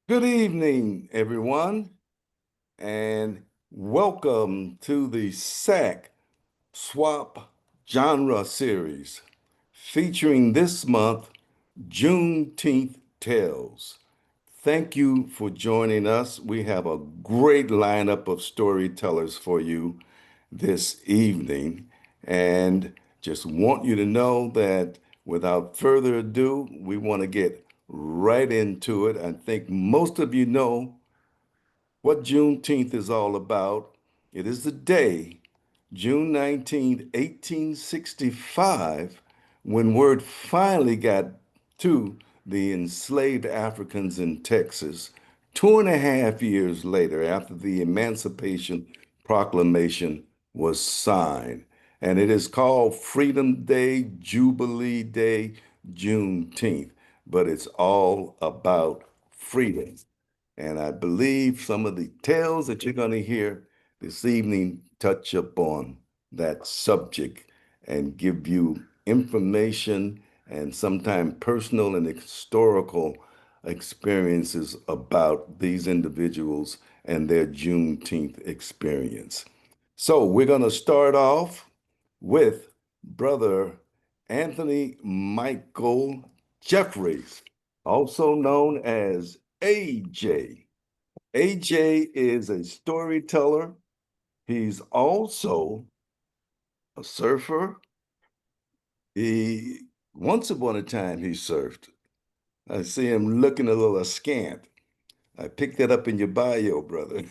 Good evening, everyone, and welcome to the SAC Swap Genre Series featuring this month Juneteenth Tales. Thank you for joining us. We have a great lineup of storytellers for you this evening, and just want you to know that without further ado, we want to get right into it. I think most of you know what Juneteenth is all about. It is the day, June 19th, 1865, when word finally got to the enslaved Africans in Texas, 2.5 years later, after the Emancipation Proclamation was signed. And it is called Freedom Day, Jubilee Day, Juneteenth, but it's all about freedom. And I believe some of the tales that you're going to hear this evening touch upon that subject and give you information and sometimes personal and historical experiences about these individuals and their Juneteenth experience. So we're going to start off with Brother Anthony Michael Jeffries, also known as AJ. AJ is a storyteller. He's also a surfer. He once upon a time he surfed. I see him looking a little askant. I picked that up in your bio, brother.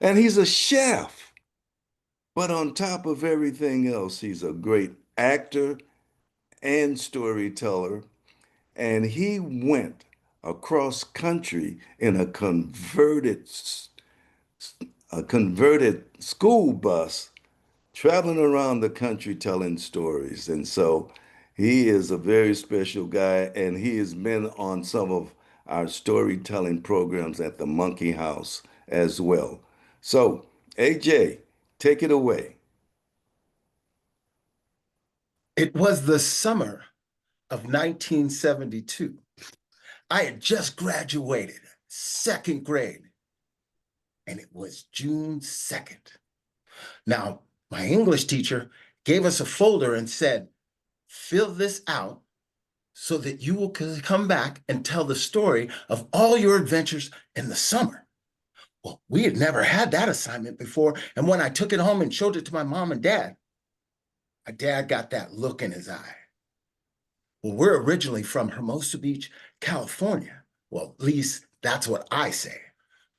And he's a chef. But on top of everything else, he's a great actor and storyteller. And he went across country in a converted school bus traveling around the country telling stories. And so he is a very special guy, and he has been on some of our storytelling programs at the Monkey House as well. So, AJ, take it away. It was the summer of 1972. I had just graduated, second grade, and it was June 2nd. Now, my English teacher gave us a folder and said, fill this out so that you will come back and tell the story of all your adventures in the summer. Well, we had never had that assignment before. And when I took it home and showed it to my mom and dad, my dad got that look in his eye. Well, we're originally from Hermosa Beach, California. Well, at least that's what I say.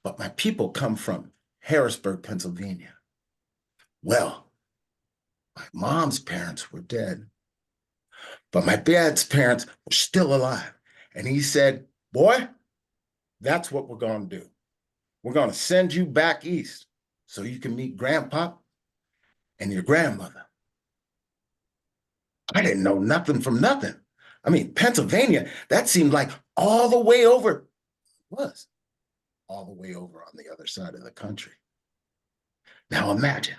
But my people come from Harrisburg, Pennsylvania. Well, my mom's parents were dead, but my dad's parents were still alive. And he said, boy, that's what we're going to do. We're going to send you back east so you can meet grandpa and your grandmother. I didn't know nothing from nothing. I mean, Pennsylvania, that seemed like all the way over. It was all the way over on the other side of the country. Now imagine,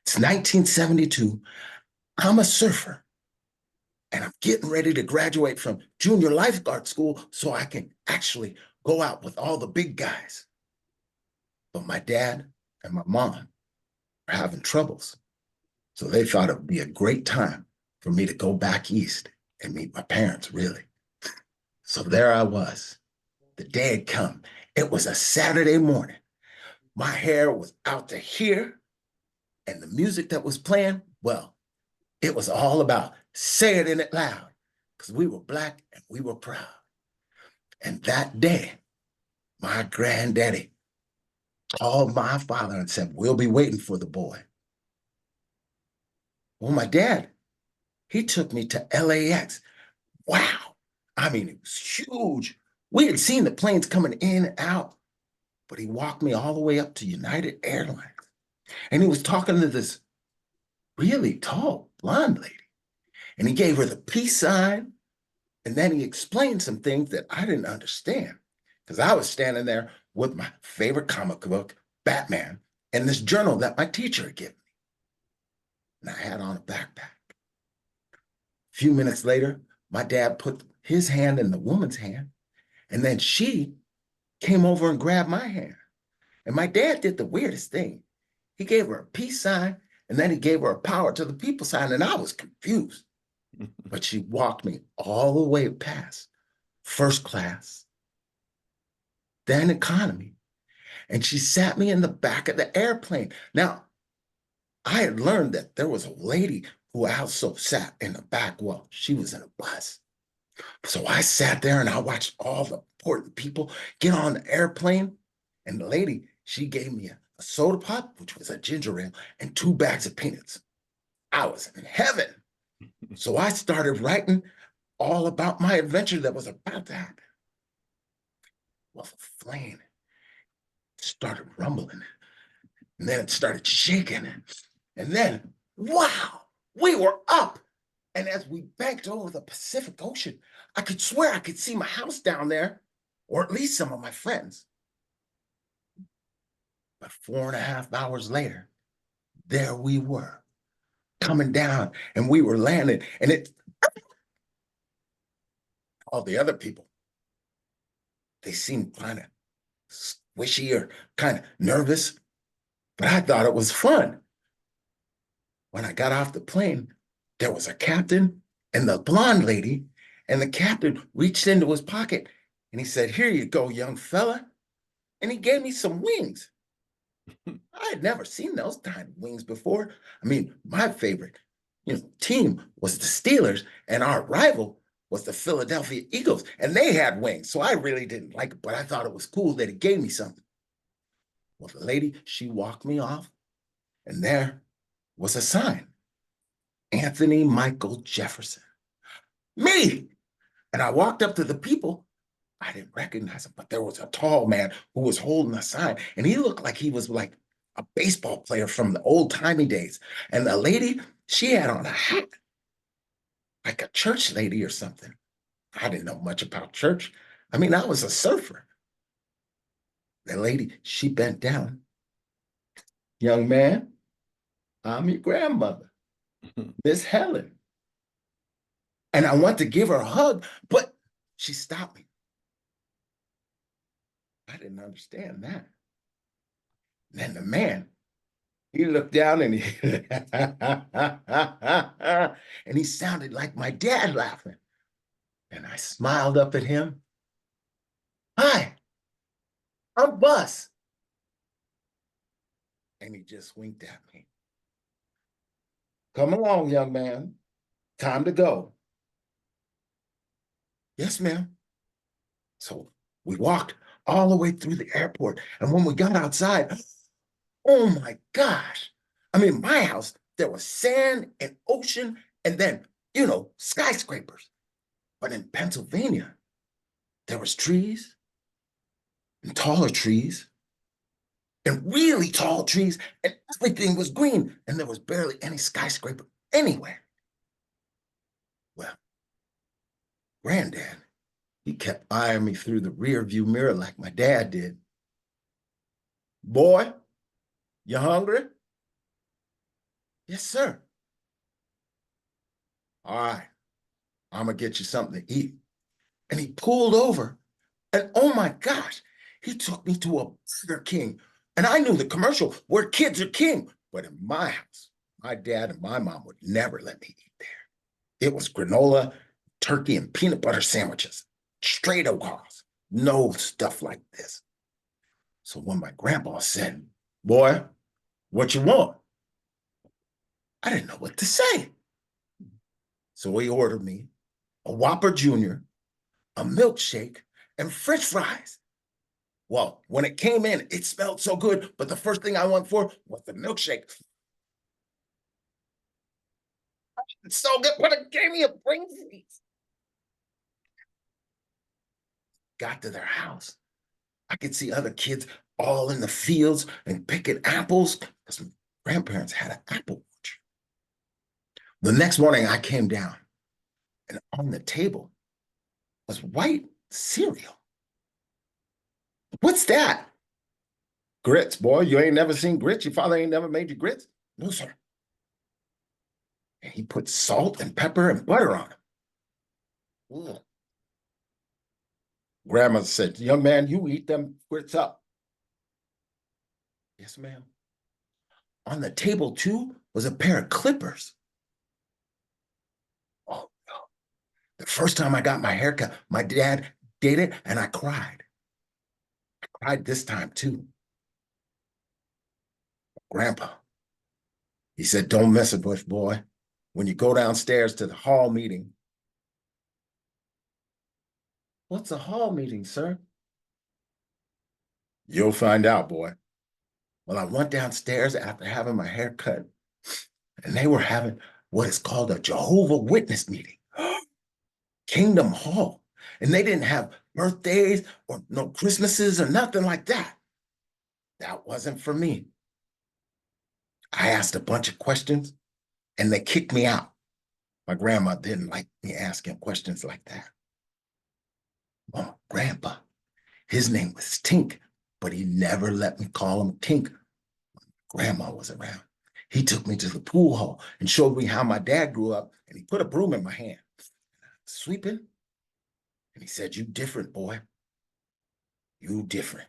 it's 1972. I'm a surfer and I'm getting ready to graduate from junior lifeguard school so I can actually go out with all the big guys. But my dad and my mom are having troubles. So they thought it would be a great time for me to go back east and meet my parents, really. So there I was. The day had come. It was a Saturday morning. My hair was out to here, and the music that was playing, well, it was all about saying it loud because we were Black and we were proud. And that day, my granddaddy called my father and said, we'll be waiting for the boy. Well, my dad, he took me to LAX. Wow. I mean, it was huge. We had seen the planes coming in and out, but he walked me all the way up to United Airlines. And he was talking to this really tall blonde lady. And he gave her the peace sign. And then he explained some things that I didn't understand because I was standing there with my favorite comic book, Batman, and this journal that my teacher had given me. And I had on a backpack. A few minutes later, my dad put his hand in the woman's hand And then she came over and grabbed my hand. And my dad did the weirdest thing. He gave her a peace sign, and then he gave her a power to the people sign, and I was confused. But she walked me all the way past first class, then economy, and she sat me in the back of the airplane. Now, I had learned that there was a lady who also sat in the back. Well, she was in a bus. So I sat there and I watched all the important people get on the airplane. And the lady, she gave me a soda pop, which was a ginger ale, and 2 bags of peanuts. I was in heaven. So I started writing all about my adventure that was about to happen. Well, the plane started rumbling, and then it started shaking. And then, wow, we were up. And as we banked over the Pacific Ocean, I could swear I could see my house down there, or at least some of my friends. But 4.5 hours later, there we were, coming down, and we were landing. And all the other people, they seemed kind of squishy or kind of nervous, but I thought it was fun. When I got off the plane, there was a captain and the blonde lady, and the captain reached into his pocket and he said, "Here you go, young fella." And he gave me some wings. I had never seen those kind of wings before. I mean, my favorite, team was the Steelers, and our rival was the Philadelphia Eagles, and they had wings. So I really didn't like it, but I thought it was cool that he gave me something. Well, the lady, she walked me off, and there was a sign, Anthony Michael Jefferson. Me! And I walked up to the people. I didn't recognize him, but there was a tall man who was holding a sign, and he looked like he was like a baseball player from the old timey days. And the lady, she had on a hat, like a church lady or something. I didn't know much about church. I mean, I was a surfer. The lady, she bent down. "Young man, I'm your grandmother, Miss Helen." And I went to give her a hug, but she stopped me. I didn't understand that. And then the man, he looked down and he and he sounded like my dad laughing. And I smiled up at him. "Hi, I'm Bus." And he just winked at me. "Come along, young man. Time to go." "Yes, ma'am." So we walked all the way through the airport. And when we got outside, oh my gosh. I mean, my house, there was sand and ocean and then, skyscrapers. But in Pennsylvania, there was trees and taller trees and really tall trees, and everything was green, and there was barely any skyscraper anywhere. Well, Granddad, he kept eyeing me through the rear view mirror like my dad did. "Boy, you hungry?" "Yes, sir." "All right, I'm gonna get you something to eat." And he pulled over, and oh my gosh, he took me to a Burger King. And I knew the commercial where kids are king, but in my house, my dad and my mom would never let me eat there. It was granola, turkey, and peanut butter sandwiches, straight across, no stuff like this. So when my grandpa said, "Boy, what you want?" I didn't know what to say. So he ordered me a Whopper Jr., a milkshake, and French fries. Well, when it came in, it smelled so good, but the first thing I went for was the milkshake. It's so good, but it gave me a brain freeze. Got to their house. I could see other kids all in the fields and picking apples because my grandparents had an apple orchard. The next morning, I came down, and on the table was white cereal. "What's that?" "Grits, boy. You ain't never seen grits? Your father ain't never made you grits?" "No, sir." And he put salt and pepper and butter on them. Ugh. Grandma said, young man, you eat them grits up. Yes, ma'am. On the table, too, was a pair of clippers. Oh, no. The first time I got my haircut, my dad did it, and I cried. I cried this time, too. Grandpa, he said, don't mess with Bush, boy. When you go downstairs to the hall meeting. What's a hall meeting, sir? You'll find out, boy. Well, I went downstairs after having my hair cut, and they were having what is called a Jehovah Witness meeting. Kingdom Hall. And they didn't have birthdays or no Christmases or nothing like that. That wasn't for me. I asked a bunch of questions and they kicked me out. My grandma didn't like me asking questions like that. Well, grandpa, his name was Tink, but he never let me call him Tink. Grandma was around. He took me to the pool hall and showed me how my dad grew up, and he put a broom in my hand. Sweeping, and he said, you different, boy. You different.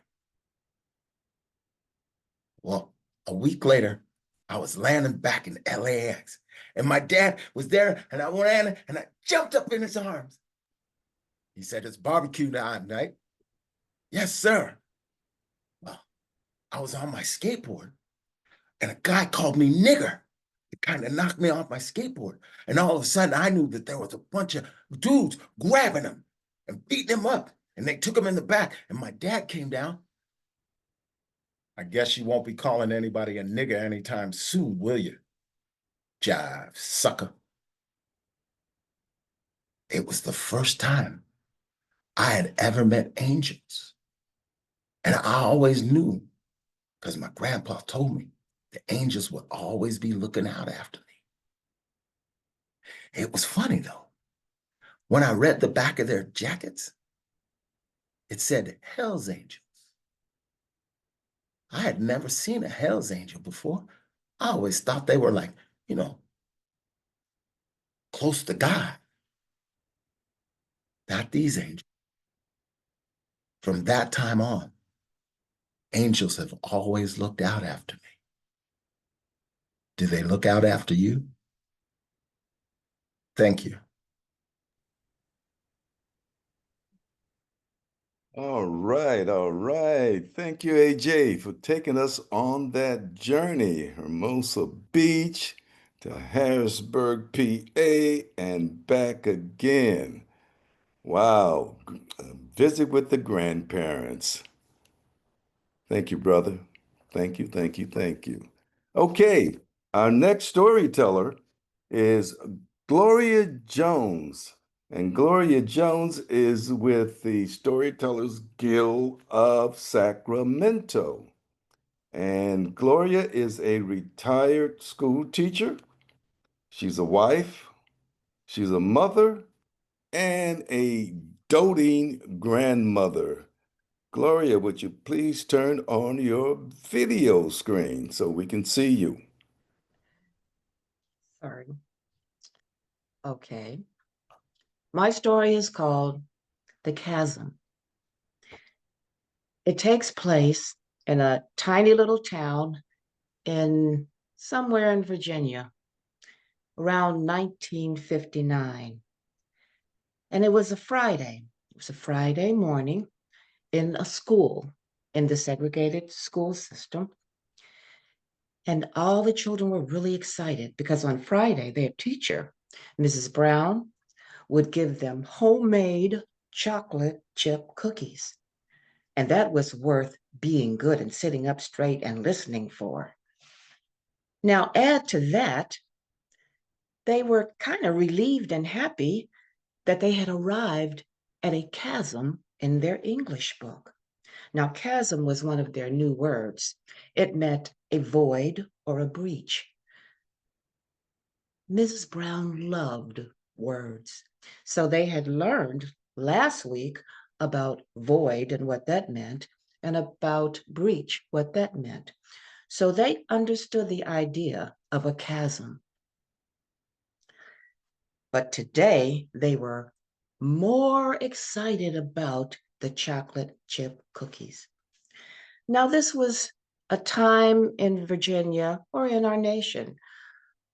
Well, a week later, I was landing back in LAX, and my dad was there, and I ran and I jumped up in his arms. He said, it's barbecue time, right? Yes, sir. Well, I was on my skateboard, and a guy called me nigger. It kind of knocked me off my skateboard. And all of a sudden, I knew that there was a bunch of dudes grabbing him and beating him up. And they took him in the back, and my dad came down. I guess you won't be calling anybody a nigger anytime soon, will you? Jive, sucker. It was the first time I had ever met angels. And I always knew, because my grandpa told me, the angels would always be looking out after me. It was funny, though. When I read the back of their jackets, it said Hell's Angels. I had never seen a Hell's Angel before. I always thought they were like, close to God. Not these angels. From that time on, angels have always looked out after me. Do they look out after you? Thank you. All right, all right. Thank you, AJ, for taking us on that journey. Hermosa Beach to Harrisburg, PA, and back again. Wow. Visit with the grandparents. Thank you, brother. Thank you, thank you, thank you. Okay, our next storyteller is Gloria Jones. And Gloria Jones is with the Storytellers Guild of Sacramento. And Gloria is a retired school teacher. She's a wife, she's a mother, and a doting grandmother. Gloria, would you please turn on your video screen so we can see you? Sorry. Okay. My story is called The Chasm. It takes place in a tiny little town in somewhere in Virginia around 1959. And it was a Friday. It was a Friday morning in a school in the segregated school system. And all the children were really excited because on Friday, their teacher, Mrs. Brown, would give them homemade chocolate chip cookies. And that was worth being good and sitting up straight and listening for. Now, add to that, they were kind of relieved and happy that they had arrived at a chasm in their English book. Now, chasm was one of their new words. It meant a void or a breach. Mrs. Brown loved words. So they had learned last week about void and what that meant, and about breach, what that meant. So they understood the idea of a chasm. But today they were more excited about the chocolate chip cookies. Now, this was a time in Virginia or in our nation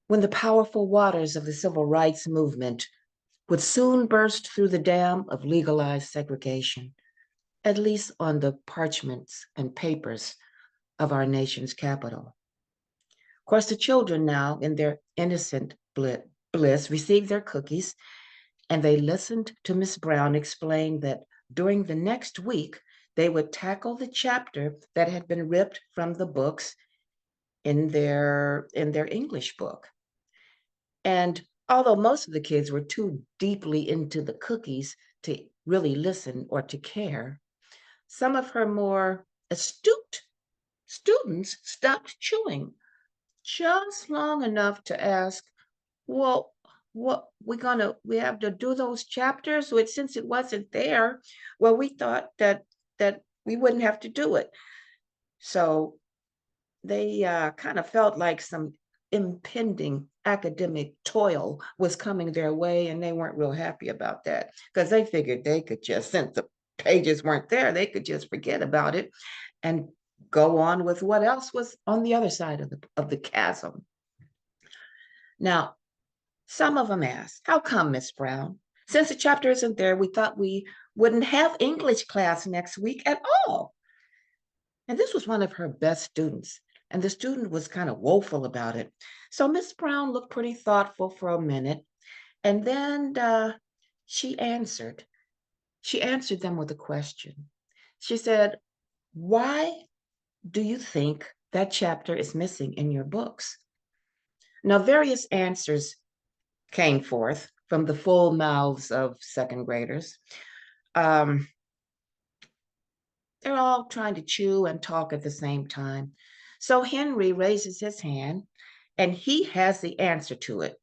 when the powerful waters of the civil rights movement would soon burst through the dam of legalized segregation, at least on the parchments and papers of our nation's capital. Of course, the children now, in their innocent bliss, received their cookies, and they listened to Miss Brown explain that during the next week, they would tackle the chapter that had been ripped from the books in their English book. And although most of the kids were too deeply into the cookies to really listen or to care, some of her more astute students stopped chewing just long enough to ask, well, what we have to do those chapters? Which, since it wasn't there, well, we thought that we wouldn't have to do it. So they kind of felt like some impending academic toil was coming their way, and they weren't real happy about that because they figured they could just, since the pages weren't there, they could just forget about it and go on with what else was on the other side of the chasm. Now, some of them asked, how come, Miss Brown? Since the chapter isn't there, we thought we wouldn't have English class next week at all. And this was one of her best students, and the student was kind of woeful about it. So Miss Brown looked pretty thoughtful for a minute, and then she answered. She answered them with a question. She said, why do you think that chapter is missing in your books? Now, various answers came forth from the full mouths of second graders. They're all trying to chew and talk at the same time. So Henry raises his hand and he has the answer to it.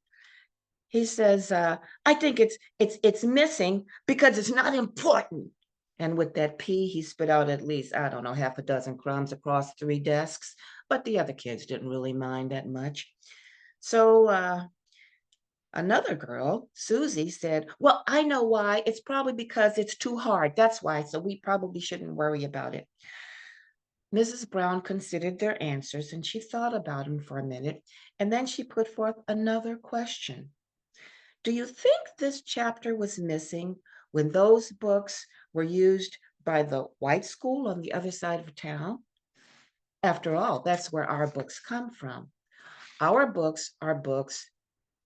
He says, I think it's missing because it's not important. And with that P, he spit out at least, I don't know, half a dozen crumbs across 3 desks, but the other kids didn't really mind that much. So another girl, Susie, said, well, I know why. It's probably because it's too hard. That's why. So we probably shouldn't worry about it. Mrs. Brown considered their answers and she thought about them for a minute. And then she put forth another question. Do you think this chapter was missing when those books were used by the white school on the other side of town? After all, that's where our books come from. Our books are books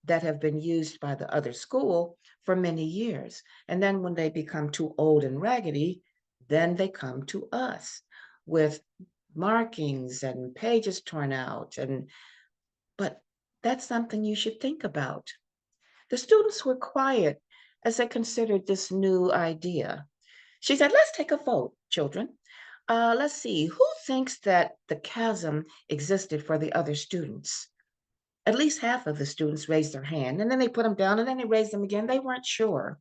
that have been used by the other school for many years. And then when they become too old and raggedy, then they come to us with markings and pages torn out. But that's something you should think about. The students were quiet as they considered this new idea. She said, let's take a vote, children. Let's see, who thinks that the chasm existed for the other students? At least half of the students raised their hand, and then they put them down, and then they raised them again. They weren't sure.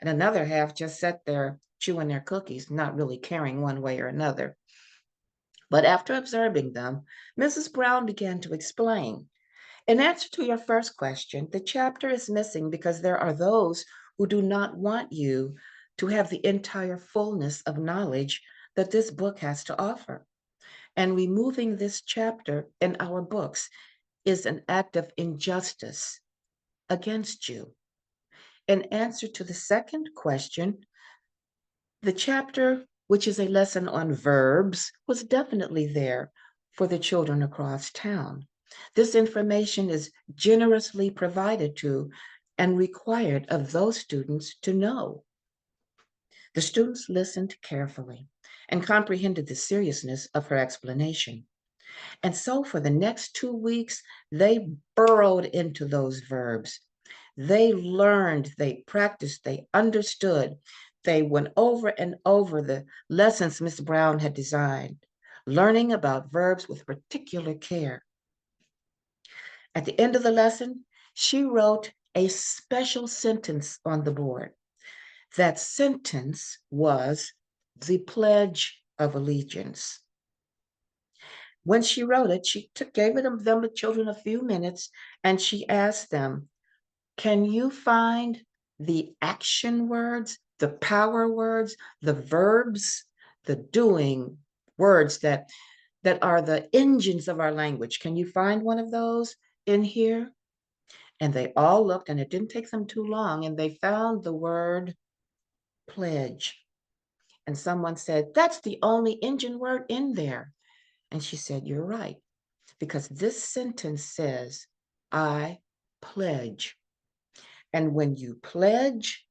And another half just sat there chewing their cookies, not really caring one way or another. But after observing them, Mrs. Brown began to explain. In answer to your first question, the chapter is missing because there are those who do not want you to have the entire fullness of knowledge that this book has to offer. And removing this chapter in our books is an act of injustice against you. In answer to the second question, the chapter, which is a lesson on verbs, was definitely there for the children across town. This information is generously provided to and required of those students to know. The students listened carefully and comprehended the seriousness of her explanation. And so for the next 2 weeks, they burrowed into those verbs. They learned, they practiced, they understood. They went over and over the lessons Miss Brown had designed, learning about verbs with particular care. At the end of the lesson, she wrote a special sentence on the board. That sentence was the Pledge of Allegiance. When she wrote it, she gave them, the children, a few minutes, and she asked them, can you find the action words the power words, the verbs, the doing words that are the engines of our language. Can you find one of those in here? And they all looked, and it didn't take them too long, and they found the word pledge. And someone said, that's the only engine word in there. And she said, you're right, because this sentence says, I pledge. And when you pledge,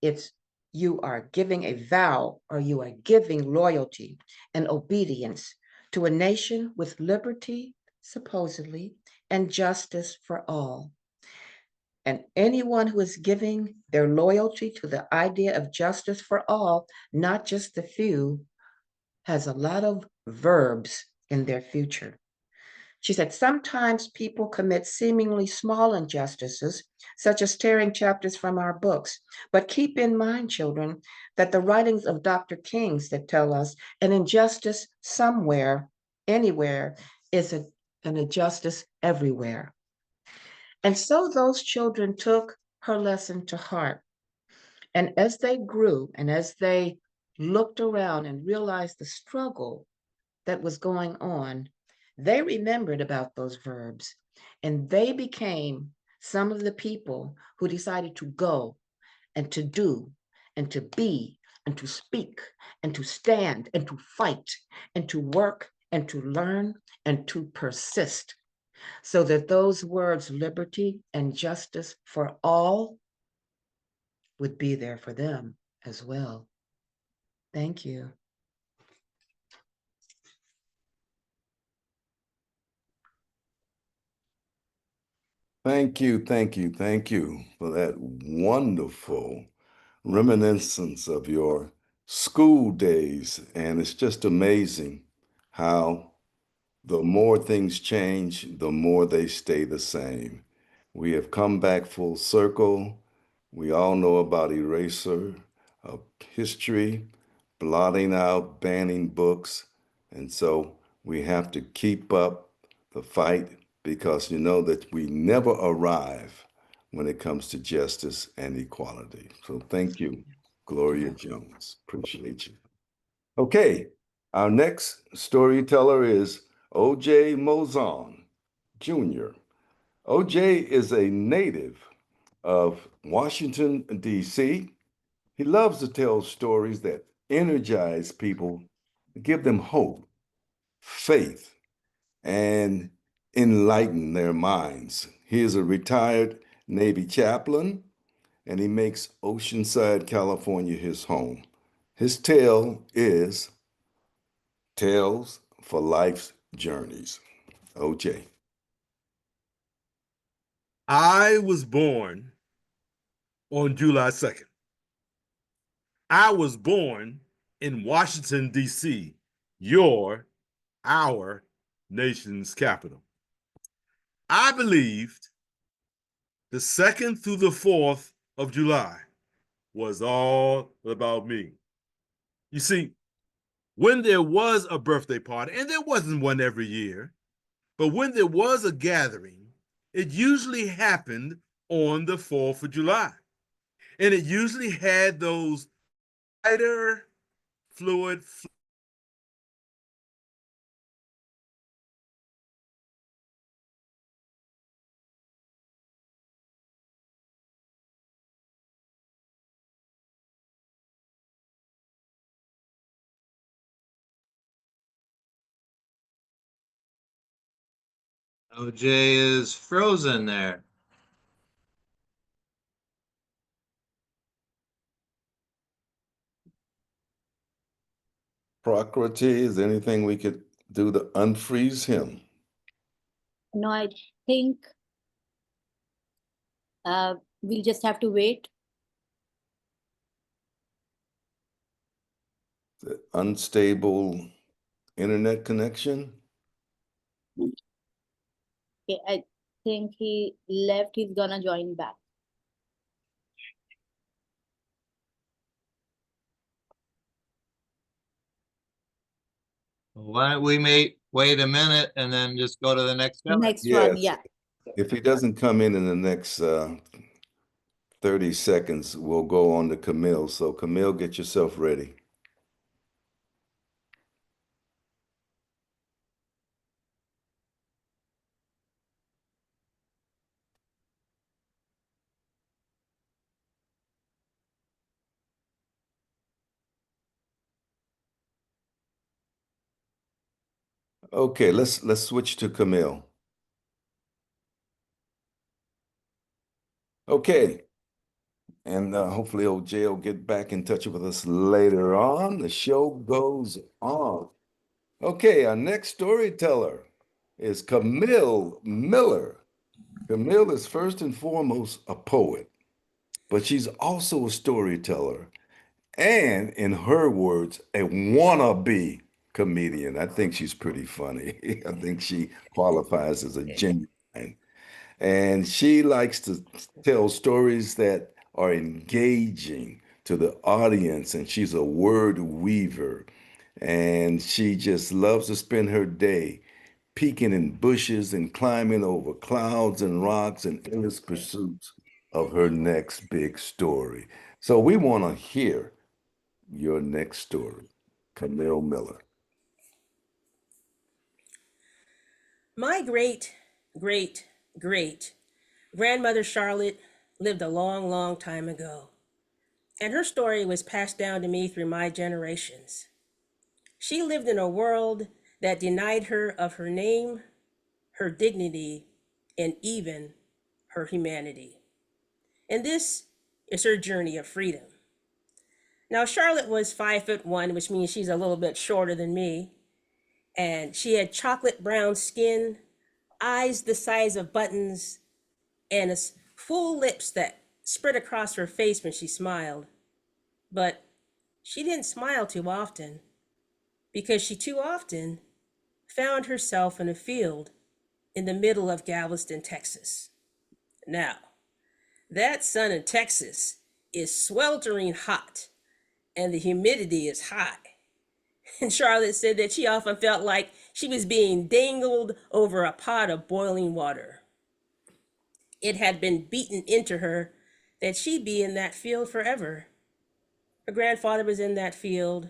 it's you are giving a vow, or you are giving loyalty and obedience to a nation with liberty, supposedly, and justice for all. And anyone who is giving their loyalty to the idea of justice for all, not just the few, has a lot of verbs in their future. She said, sometimes people commit seemingly small injustices, such as tearing chapters from our books. But keep in mind, children, that the writings of Dr. King's that tell us an injustice somewhere, anywhere, is an injustice everywhere. And so those children took her lesson to heart. And as they grew and as they looked around and realized the struggle that was going on, they remembered about those verbs, and they became some of the people who decided to go and to do and to be and to speak and to stand and to fight and to work and to learn and to persist, so that those words, liberty and justice for all, would be there for them as well. Thank you. Thank you, thank you, thank you for that wonderful reminiscence of your school days. And it's just amazing how the more things change, the more they stay the same. We have come back full circle. We all know about eraser of history, blotting out, banning books. And so we have to keep up the fight, because you know that we never arrive when it comes to justice and equality. So thank you, Gloria Jones. Appreciate you. Okay, our next storyteller is O.J. Mozon Jr. O.J. is a native of Washington, D.C. He loves to tell stories that energize people, give them hope, faith, and enlighten their minds. He is a retired Navy chaplain, and he makes Oceanside, California his home. His tale is Tales for Life's Journeys. OJ. I was born on July 2nd. I was born in Washington, D.C., our nation's capital. I believed the 2nd through the 4th of July was all about me. You see, when there was a birthday party, and there wasn't one every year, but when there was a gathering, it usually happened on the 4th of July. And it usually had those lighter fluid. OJ is frozen there. Prakriti, is there anything we could do to unfreeze him? No, I think we'll just have to wait. The unstable internet connection? Okay, I think he left. He's gonna join back. Why don't we wait a minute and then just go to the next guy? Next Yes. one, yeah. If he doesn't come in the next 30 seconds will go on to Camille. So Camille, get yourself ready. Okay, let's switch to Camille. Okay. And hopefully OJ will get back in touch with us later on. The show goes on. Okay, our next storyteller is Camille Miller. Camille is first and foremost a poet, but she's also a storyteller and, in her words, a wannabe comedian. I think she's pretty funny. I think she qualifies as a genuine. And she likes to tell stories that are engaging to the audience, and she's a word weaver. And she just loves to spend her day peeking in bushes and climbing over clouds and rocks in endless pursuits of her next big story. So we want to hear your next story, Camille Miller. My great, great, great grandmother Charlotte lived a long, long time ago, and her story was passed down to me through my generations. She lived in a world that denied her of her name, her dignity, and even her humanity. And this is her journey of freedom. Now, Charlotte was 5'1", which means she's a little bit shorter than me, and she had chocolate brown skin, eyes the size of buttons, and full lips that spread across her face when she smiled. But she didn't smile too often, because she too often found herself in a field in the middle of Galveston, Texas. Now, that sun in Texas is sweltering hot, and the humidity is high. And Charlotte said that she often felt like she was being dangled over a pot of boiling water. It had been beaten into her that she'd be in that field forever. Her grandfather was in that field.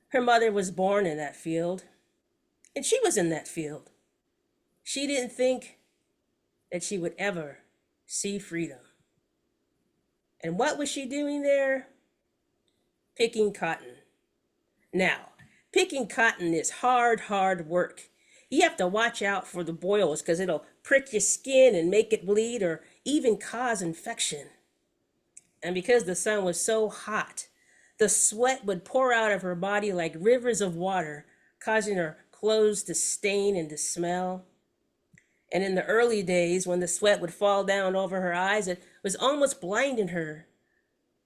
Her mother was born in that field. And she was in that field. She didn't think that she would ever see freedom. And what was she doing there? Picking cotton. Now, picking cotton is hard, hard work. You have to watch out for the boils because it'll prick your skin and make it bleed or even cause infection. And because the sun was so hot, the sweat would pour out of her body like rivers of water, causing her clothes to stain and to smell. And in the early days, when the sweat would fall down over her eyes, it was almost blinding her.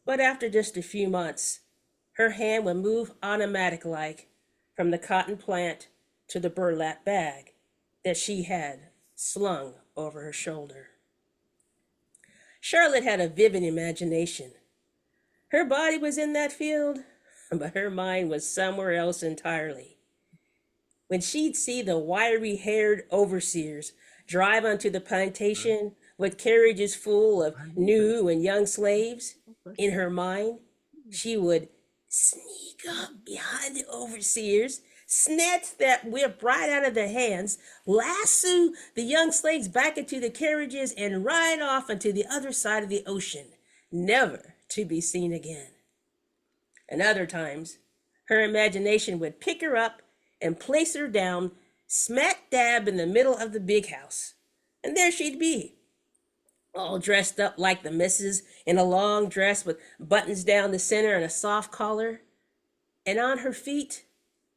But after just a few months, her hand would move automatic-like from the cotton plant to the burlap bag that she had slung over her shoulder. Charlotte had a vivid imagination. Her body was in that field, but her mind was somewhere else entirely. When she'd see the wiry-haired overseers drive onto the plantation with carriages full of new and young slaves, in her mind, she would sneak up behind the overseers, snatch that whip right out of their hands, lasso the young slaves back into the carriages, and ride off into the other side of the ocean, never to be seen again. And other times, her imagination would pick her up and place her down smack dab in the middle of the big house. And there she'd be, all dressed up like the missus in a long dress with buttons down the center and a soft collar. And on her feet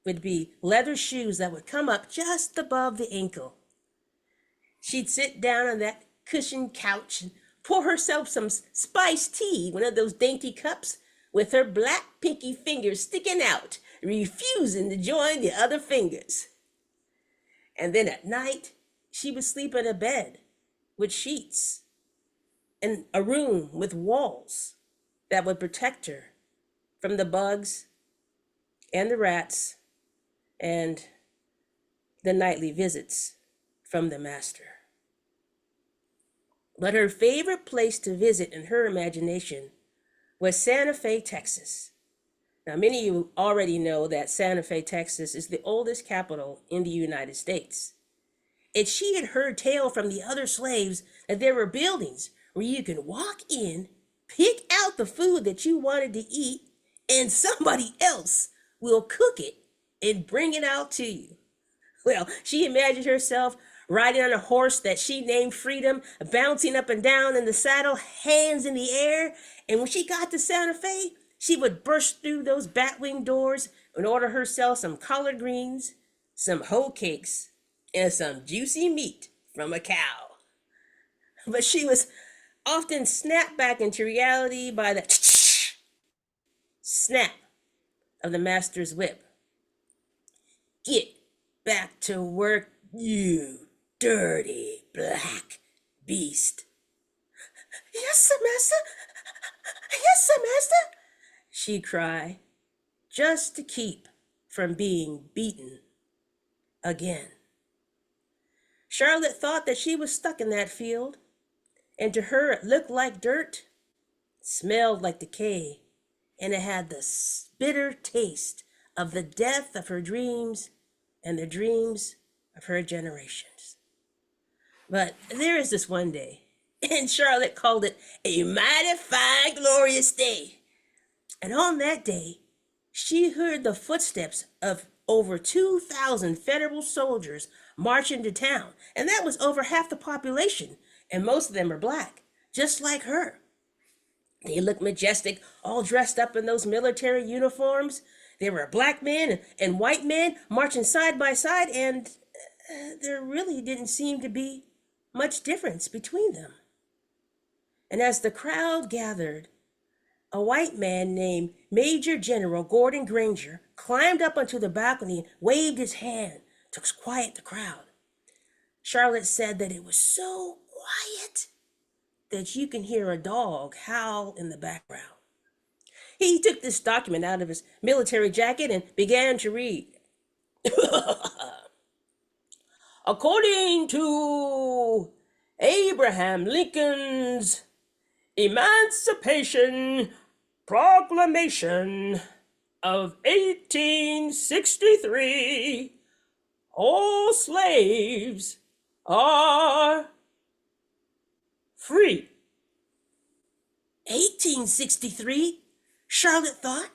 would be leather shoes that would come up just above the ankle. She'd sit down on that cushioned couch and pour herself some spiced tea, one of those dainty cups, with her black pinky fingers sticking out, refusing to join the other fingers. And then at night, she would sleep in a bed with sheets and a room with walls that would protect her from the bugs and the rats and the nightly visits from the master. But her favorite place to visit in her imagination was Santa Fe, Texas. Now, many of you already know that Santa Fe, Texas is the oldest capital in the United States. And she had heard tale from the other slaves that there were buildings where you could walk in, pick out the food that you wanted to eat, and somebody else will cook it and bring it out to you. Well, she imagined herself riding on a horse that she named Freedom, bouncing up and down in the saddle, hands in the air. And when she got to Santa Fe, she would burst through those batwing doors and order herself some collard greens, some hoe cakes, and some juicy meat from a cow. But she was often snapped back into reality by the snap of the master's whip. Get back to work, you dirty black beast. Yes, sir, master. Yes, sir, master, she'd cry, just to keep from being beaten again. Charlotte thought that she was stuck in that field, and to her it looked like dirt, smelled like decay, and it had the bitter taste of the death of her dreams and the dreams of her generations. But there is this one day, and Charlotte called it a mighty fine, glorious day. And on that day, she heard the footsteps of over 2,000 federal soldiers march into town. And that was over half the population. And most of them are black, just like her. They looked majestic, all dressed up in those military uniforms. There were black men and white men marching side by side, and there really didn't seem to be much difference between them. And as the crowd gathered, a white man named Major General Gordon Granger climbed up onto the balcony and waved his hand to quiet the crowd. Charlotte said that it was so quiet that you can hear a dog howl in the background. He took this document out of his military jacket and began to read. According to Abraham Lincoln's Emancipation Proclamation of 1863, all slaves are free. 1863? Charlotte thought.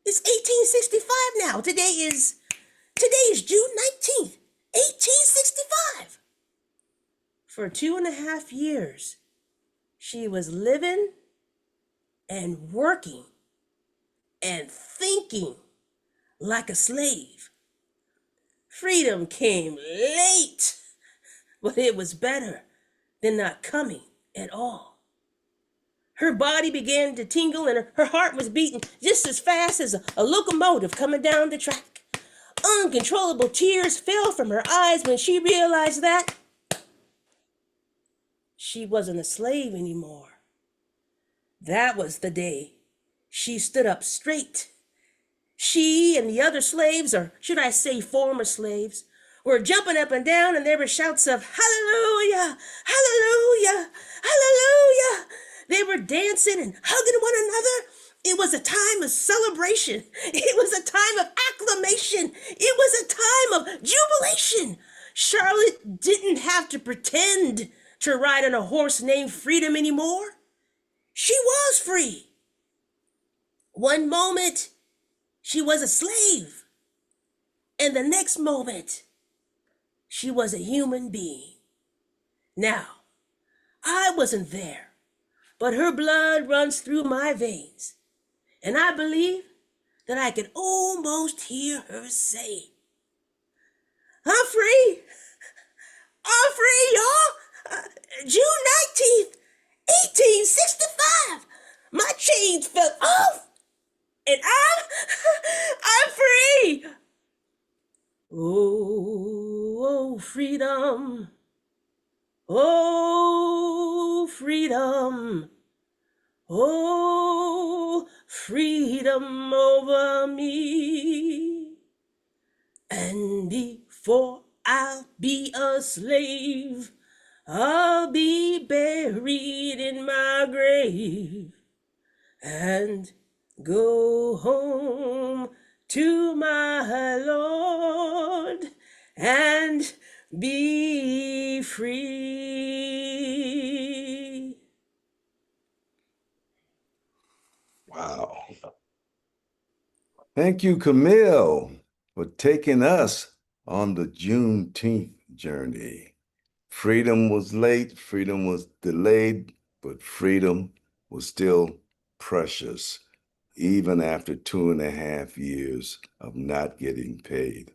It's 1865 now. Today is June 19th, 1865. For 2.5 years, she was living and working and thinking like a slave. Freedom came late, but it was better than not coming at all. Her body began to tingle and her heart was beating just as fast as a locomotive coming down the track. Uncontrollable tears fell from her eyes when she realized that she wasn't a slave anymore. That was the day she stood up straight. She and the other slaves, or should I say former slaves, were jumping up and down, and there were shouts of hallelujah, hallelujah, hallelujah. They were dancing and hugging one another. It was a time of celebration. It was a time of acclamation. It was a time of jubilation. Charlotte didn't have to pretend to ride on a horse named Freedom anymore. She was free. One moment, she was a slave. And the next moment, she was a human being. Now, I wasn't there, but her blood runs through my veins. And I believe that I can almost hear her say, I'm free. I'm free, y'all. June 19th, 1865. My chains fell off, and I'm free. Oh, freedom. Oh, freedom. Oh, freedom over me. And before I'll be a slave, I'll be buried in my grave and go home to my Lord and be free. Wow. Thank you, Camille, for taking us on the Juneteenth journey. Freedom was late, freedom was delayed, but freedom was still precious, even after 2.5 years of not getting paid.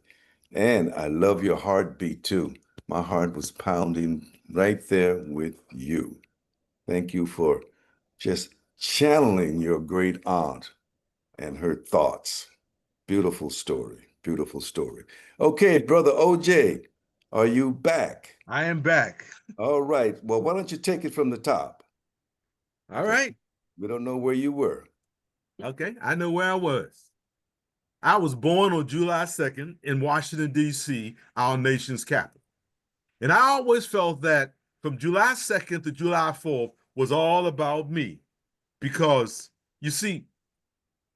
And I love your heartbeat too. My heart was pounding right there with you. Thank you for just channeling your great aunt and her thoughts. Beautiful story. Beautiful story. Okay, brother OJ, are you back? I am back. All right. Well, why don't you take it from the top? All right. We don't know where you were. Okay. I know where I was. I was born on July 2nd in Washington, D.C., our nation's capital. And I always felt that from July 2nd to July 4th was all about me. Because, you see,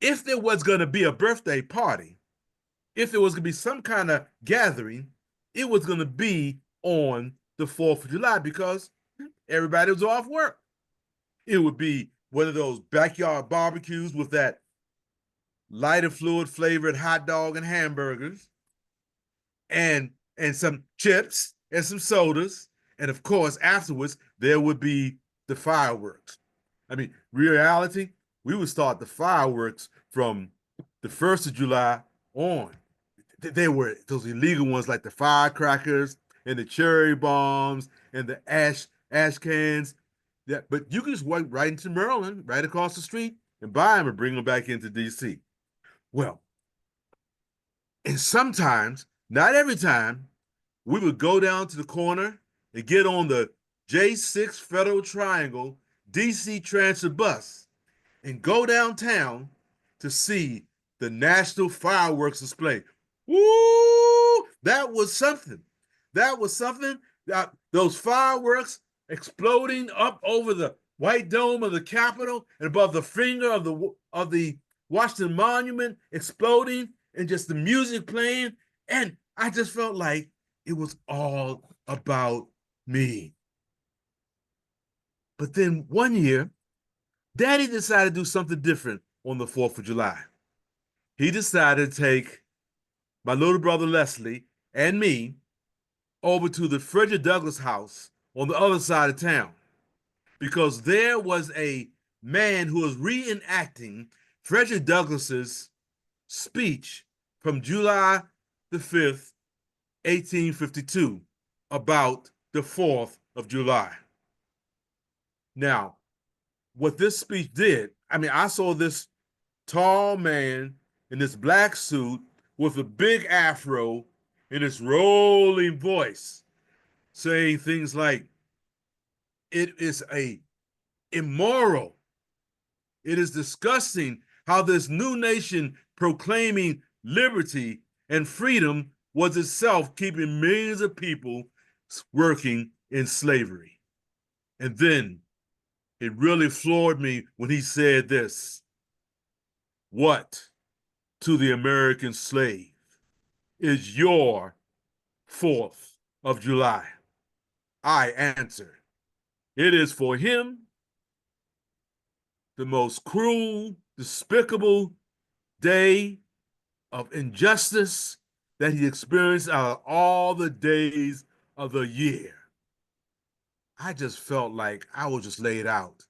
if there was going to be a birthday party, if there was going to be some kind of gathering, it was going to be on the 4th of July because everybody was off work. It would be one of those backyard barbecues with that lighter fluid flavored hot dog and hamburgers and some chips and some sodas. And of course, afterwards, there would be the fireworks. I mean, reality, we would start the fireworks from the 1st of July on. They were those illegal ones like the firecrackers and the cherry bombs and the ash cans. Yeah, but you can just walk right into Maryland, right across the street, and buy them and bring them back into DC. Well, and sometimes, not every time, we would go down to the corner and get on the J6 Federal Triangle DC Transit bus and go downtown to see the National Fireworks Display. Woo! That was something. That was something. Those fireworks exploding up over the white dome of the Capitol and above the finger of the Washington Monument exploding and just the music playing. And I just felt like it was all about me. But then one year, Daddy decided to do something different on the 4th of July. He decided to take my little brother Leslie and me over to the Frederick Douglass house on the other side of town because there was a man who was reenacting Frederick Douglass's speech from July the 5th, 1852, about the 4th of July. Now, what this speech did, I mean, I saw this tall man in this black suit with a big afro and this rolling voice saying things like, it is immoral. It is disgusting how this new nation proclaiming liberty and freedom was itself keeping millions of people working in slavery. And then it really floored me when he said this: what to the American slave is your 4th of July? I answer, it is for him the most cruel, despicable day of injustice that he experienced out of all the days of the year. I just felt like I was just laid out.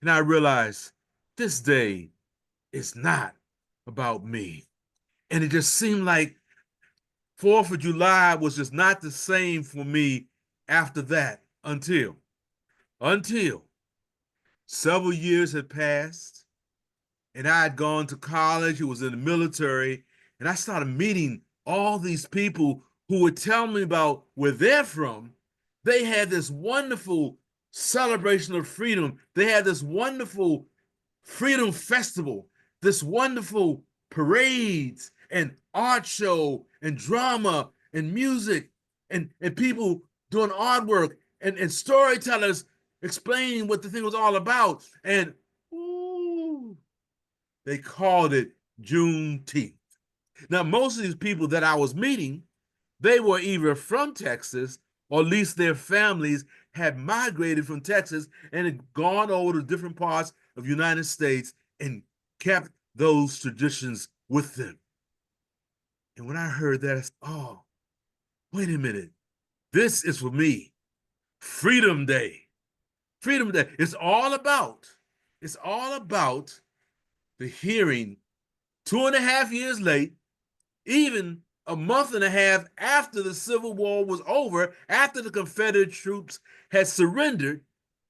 And I realized this day is not about me. And it just seemed like 4th of July was just not the same for me after that until several years had passed and I had gone to college, was in the military, and I started meeting all these people who would tell me about where they're from. They had this wonderful celebration of freedom. They had this wonderful freedom festival, this wonderful parades and art show and drama and music and people doing artwork. and storytellers explaining what the thing was all about. And ooh, they called it Juneteenth. Now, most of these people that I was meeting, they were either from Texas or at least their families had migrated from Texas and had gone over to different parts of the United States and kept those traditions with them. And when I heard that, I said, oh, wait a minute. This is for me. Freedom Day. Freedom Day. It's all about the hearing 2.5 years late, even a month and a half after the Civil War was over, after the Confederate troops had surrendered,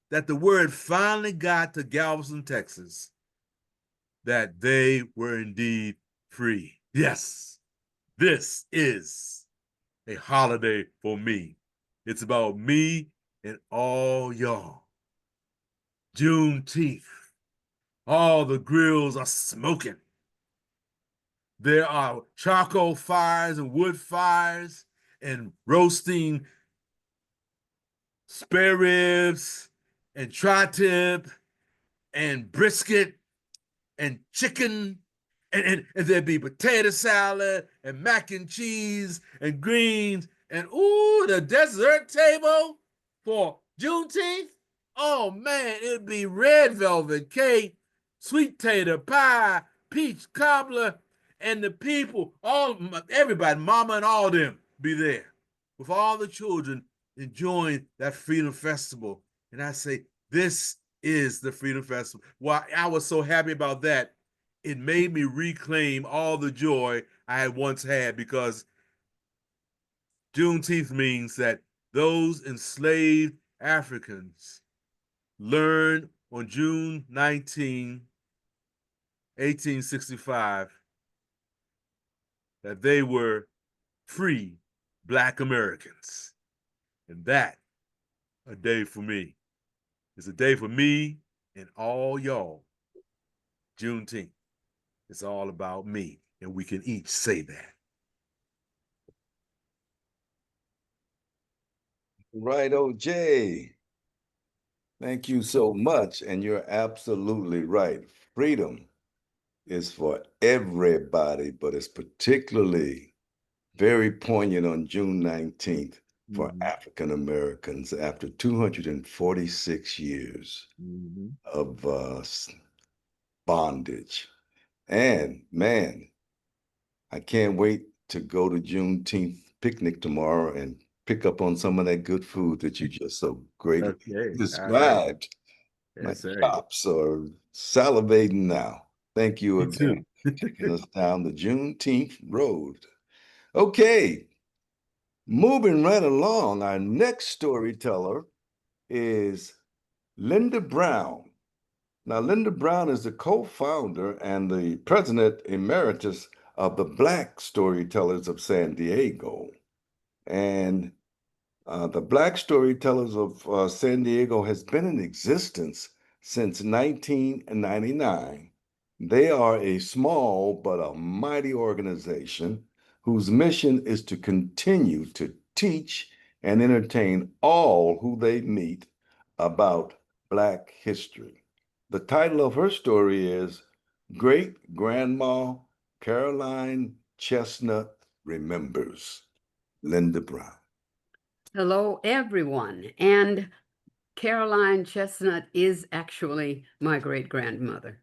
that the word finally got to Galveston, Texas, that they were indeed free. Yes, this is a holiday for me. It's about me and all y'all. Juneteenth. All the grills are smoking. There are charcoal fires and wood fires and roasting spare ribs and tri-tip and brisket and chicken, and there'd be potato salad and mac and cheese and greens, and ooh, the dessert table for Juneteenth. Oh man, it'd be red velvet cake, sweet potato pie, peach cobbler, and the people, everybody, mama and all them, be there with all the children enjoying that Freedom Festival. And I say, this is the Freedom Festival. Well, I was so happy about that. It made me reclaim all the joy I had once had, because Juneteenth means that those enslaved Africans learned on June 19, 1865, that they were free Black Americans. And that, a day for me. It's a day for me and all y'all. Juneteenth. It's all about me, and we can each say that. Right, OJ. Thank you so much. And you're absolutely right. Freedom is for everybody, but it's particularly very poignant on June 19th for African Americans after 246 years of bondage. And man, I can't wait to go to Juneteenth picnic tomorrow and pick up on some of that good food that you just so greatly described. My chops are salivating now. Thank you again for taking us down the Juneteenth road. Okay, moving right along, our next storyteller is Linda Brown. Now, Linda Brown is the co-founder and the president emeritus of the Black Storytellers of San Diego. And the Black Storytellers of San Diego has been in existence since 1999. They are a small but a mighty organization whose mission is to continue to teach and entertain all who they meet about Black history. The title of her story is Great Grandma Caroline Chestnut Remembers. Linda Brown. Hello, everyone. And Caroline Chestnut is actually my great-grandmother.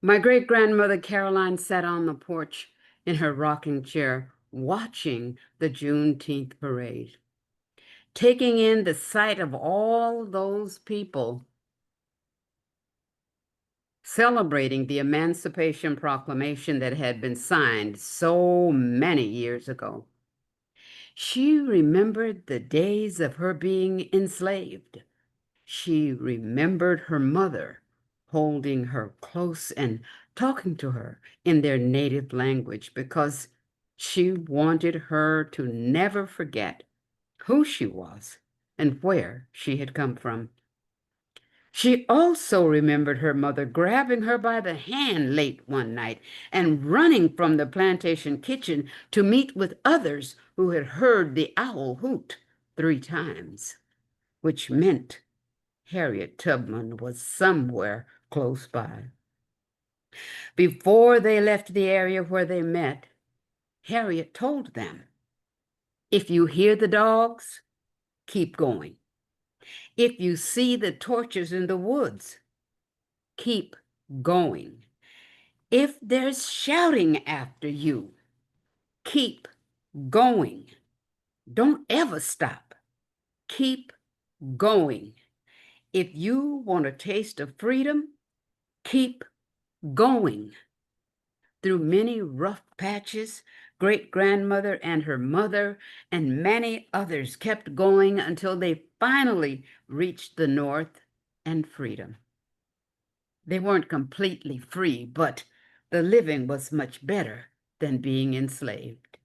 My great-grandmother Caroline sat on the porch in her rocking chair watching the Juneteenth parade, taking in the sight of all those people celebrating the Emancipation Proclamation that had been signed so many years ago. She remembered the days of her being enslaved. She remembered her mother holding her close and talking to her in their native language because she wanted her to never forget who she was and where she had come from. She also remembered her mother grabbing her by the hand late one night and running from the plantation kitchen to meet with others who had heard the owl hoot 3 times, which meant Harriet Tubman was somewhere close by. Before they left the area where they met, Harriet told them, "If you hear the dogs, keep going. If you see the torches in the woods, keep going. If there's shouting after you, keep going. Don't ever stop. Keep going. If you want a taste of freedom, keep going." Through many rough patches, great-grandmother and her mother and many others kept going until they finally reached the North and freedom. They weren't completely free, but the living was much better than being enslaved.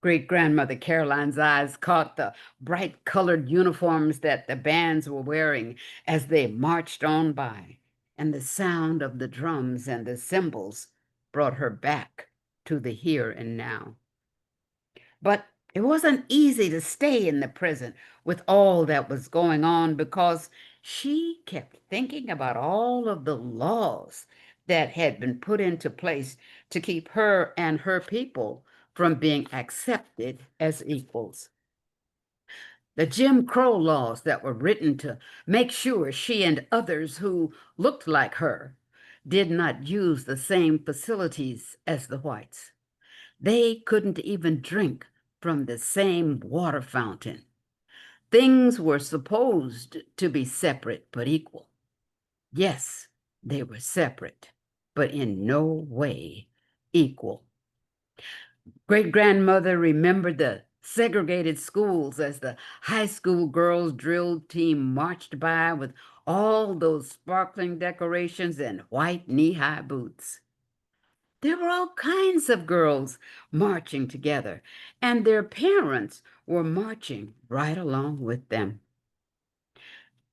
Great-grandmother Caroline's eyes caught the bright-colored uniforms that the bands were wearing as they marched on by, and the sound of the drums and the cymbals brought her back to the here and now. But it wasn't easy to stay in the present with all that was going on, because she kept thinking about all of the laws that had been put into place to keep her and her people from being accepted as equals. The Jim Crow laws that were written to make sure she and others who looked like her did not use the same facilities as the whites. They couldn't even drink from the same water fountain. Things were supposed to be separate but equal. Yes, they were separate, but in no way equal. Great-grandmother remembered the segregated schools as the high school girls' drill team marched by with all those sparkling decorations and white knee-high boots. There were all kinds of girls marching together, and their parents were marching right along with them.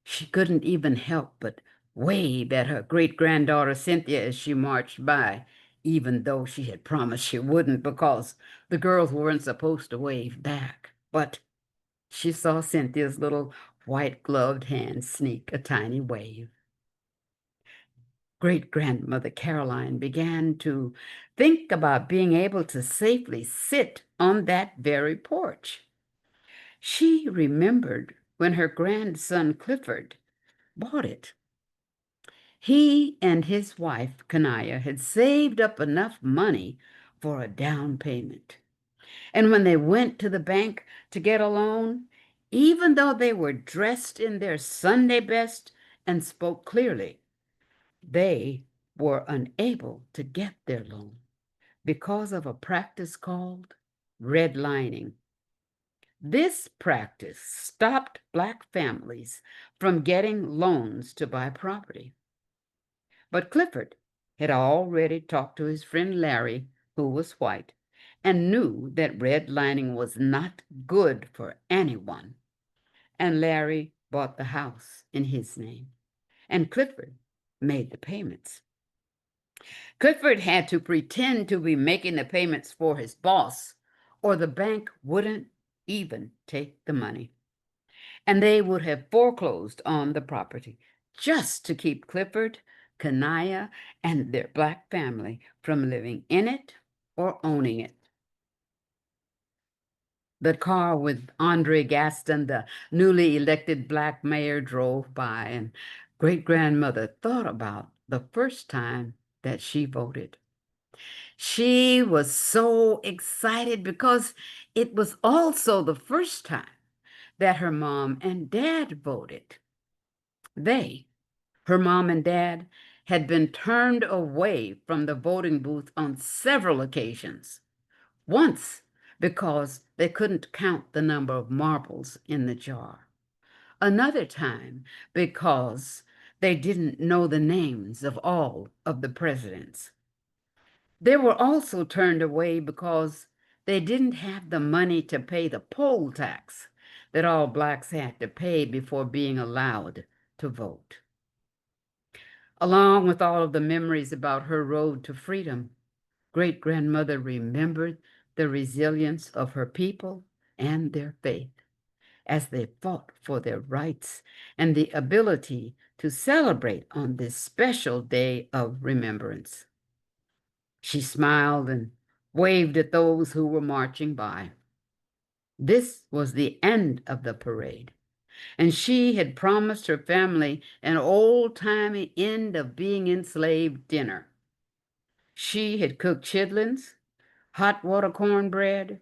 She couldn't even help but wave at her great-granddaughter Cynthia as she marched by, even though she had promised she wouldn't, because the girls weren't supposed to wave back. But she saw Cynthia's little white-gloved hand sneak a tiny wave. Great-grandmother Caroline began to think about being able to safely sit on that very porch. She remembered when her grandson Clifford bought it. He and his wife, Kanaya, had saved up enough money for a down payment. And when they went to the bank to get a loan, even though they were dressed in their Sunday best and spoke clearly, they were unable to get their loan because of a practice called redlining. This practice stopped Black families from getting loans to buy property. But Clifford had already talked to his friend Larry, who was white, and knew that redlining was not good for anyone. And Larry bought the house in his name, and Clifford made the payments. Clifford had to pretend to be making the payments for his boss, or the bank wouldn't even take the money. And they would have foreclosed on the property just to keep Clifford, Kanaya, and their Black family from living in it or owning it. The car with Andre Gaston, the newly elected Black mayor, drove by, and great-grandmother thought about the first time that she voted. She was so excited because it was also the first time that her mom and dad voted. They, her mom and dad, had been turned away from the voting booth on several occasions. Once because they couldn't count the number of marbles in the jar. Another time because they didn't know the names of all of the presidents. They were also turned away because they didn't have the money to pay the poll tax that all Blacks had to pay before being allowed to vote. Along with all of the memories about her road to freedom, great-grandmother remembered the resilience of her people and their faith as they fought for their rights and the ability to celebrate on this special day of remembrance. She smiled and waved at those who were marching by. This was the end of the parade, and she had promised her family an old-timey end of being enslaved dinner. She had cooked chitlins, hot water cornbread,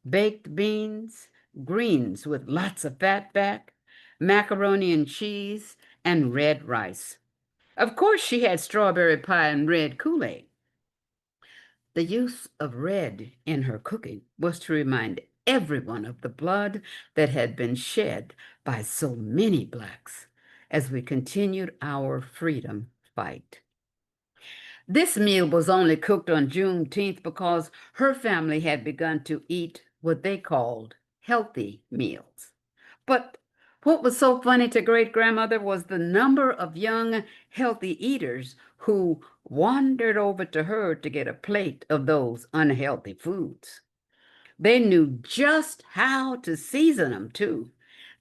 baked beans, greens with lots of fat back, macaroni and cheese, and red rice. Of course, she had strawberry pie and red Kool-Aid. The use of red in her cooking was to remind everyone of the blood that had been shed by so many Blacks as we continued our freedom fight. This meal was only cooked on Juneteenth because her family had begun to eat what they called healthy meals. But what was so funny to great-grandmother was the number of young, healthy eaters who wandered over to her to get a plate of those unhealthy foods. They knew just how to season them, too.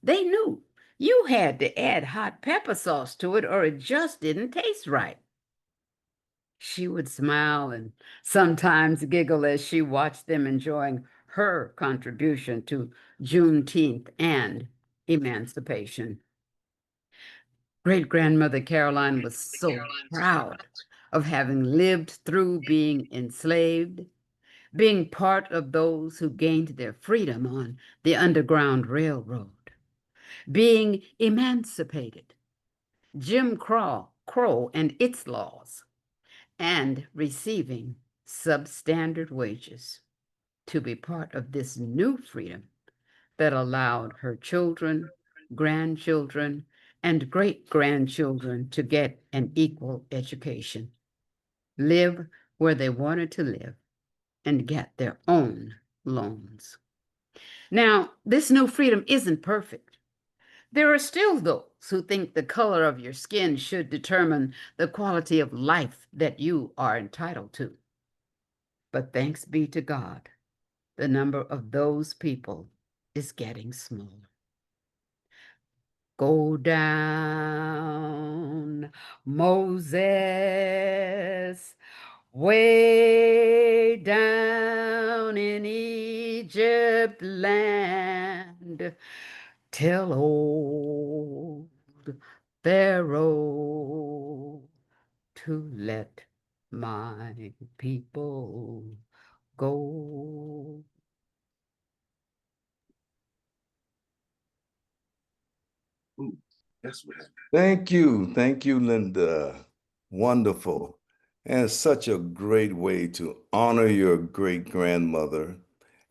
They knew you had to add hot pepper sauce to it or it just didn't taste right. She would smile and sometimes giggle as she watched them enjoying her contribution to Juneteenth and emancipation. Great-grandmother Caroline was so proud of having lived through being enslaved, being part of those who gained their freedom on the Underground Railroad, being emancipated, Jim Crow and its laws, and receiving substandard wages to be part of this new freedom that allowed her children, grandchildren, and great-grandchildren to get an equal education, live where they wanted to live, and get their own loans. Now, this new freedom isn't perfect. There are still those who think the color of your skin should determine the quality of life that you are entitled to. But thanks be to God, the number of those people is getting smaller. Go down, Moses, way down in Egypt land. Tell old Pharaoh to let my people go. Ooh, that's what happened. Thank you, Linda. Wonderful. And such a great way to honor your great grandmother.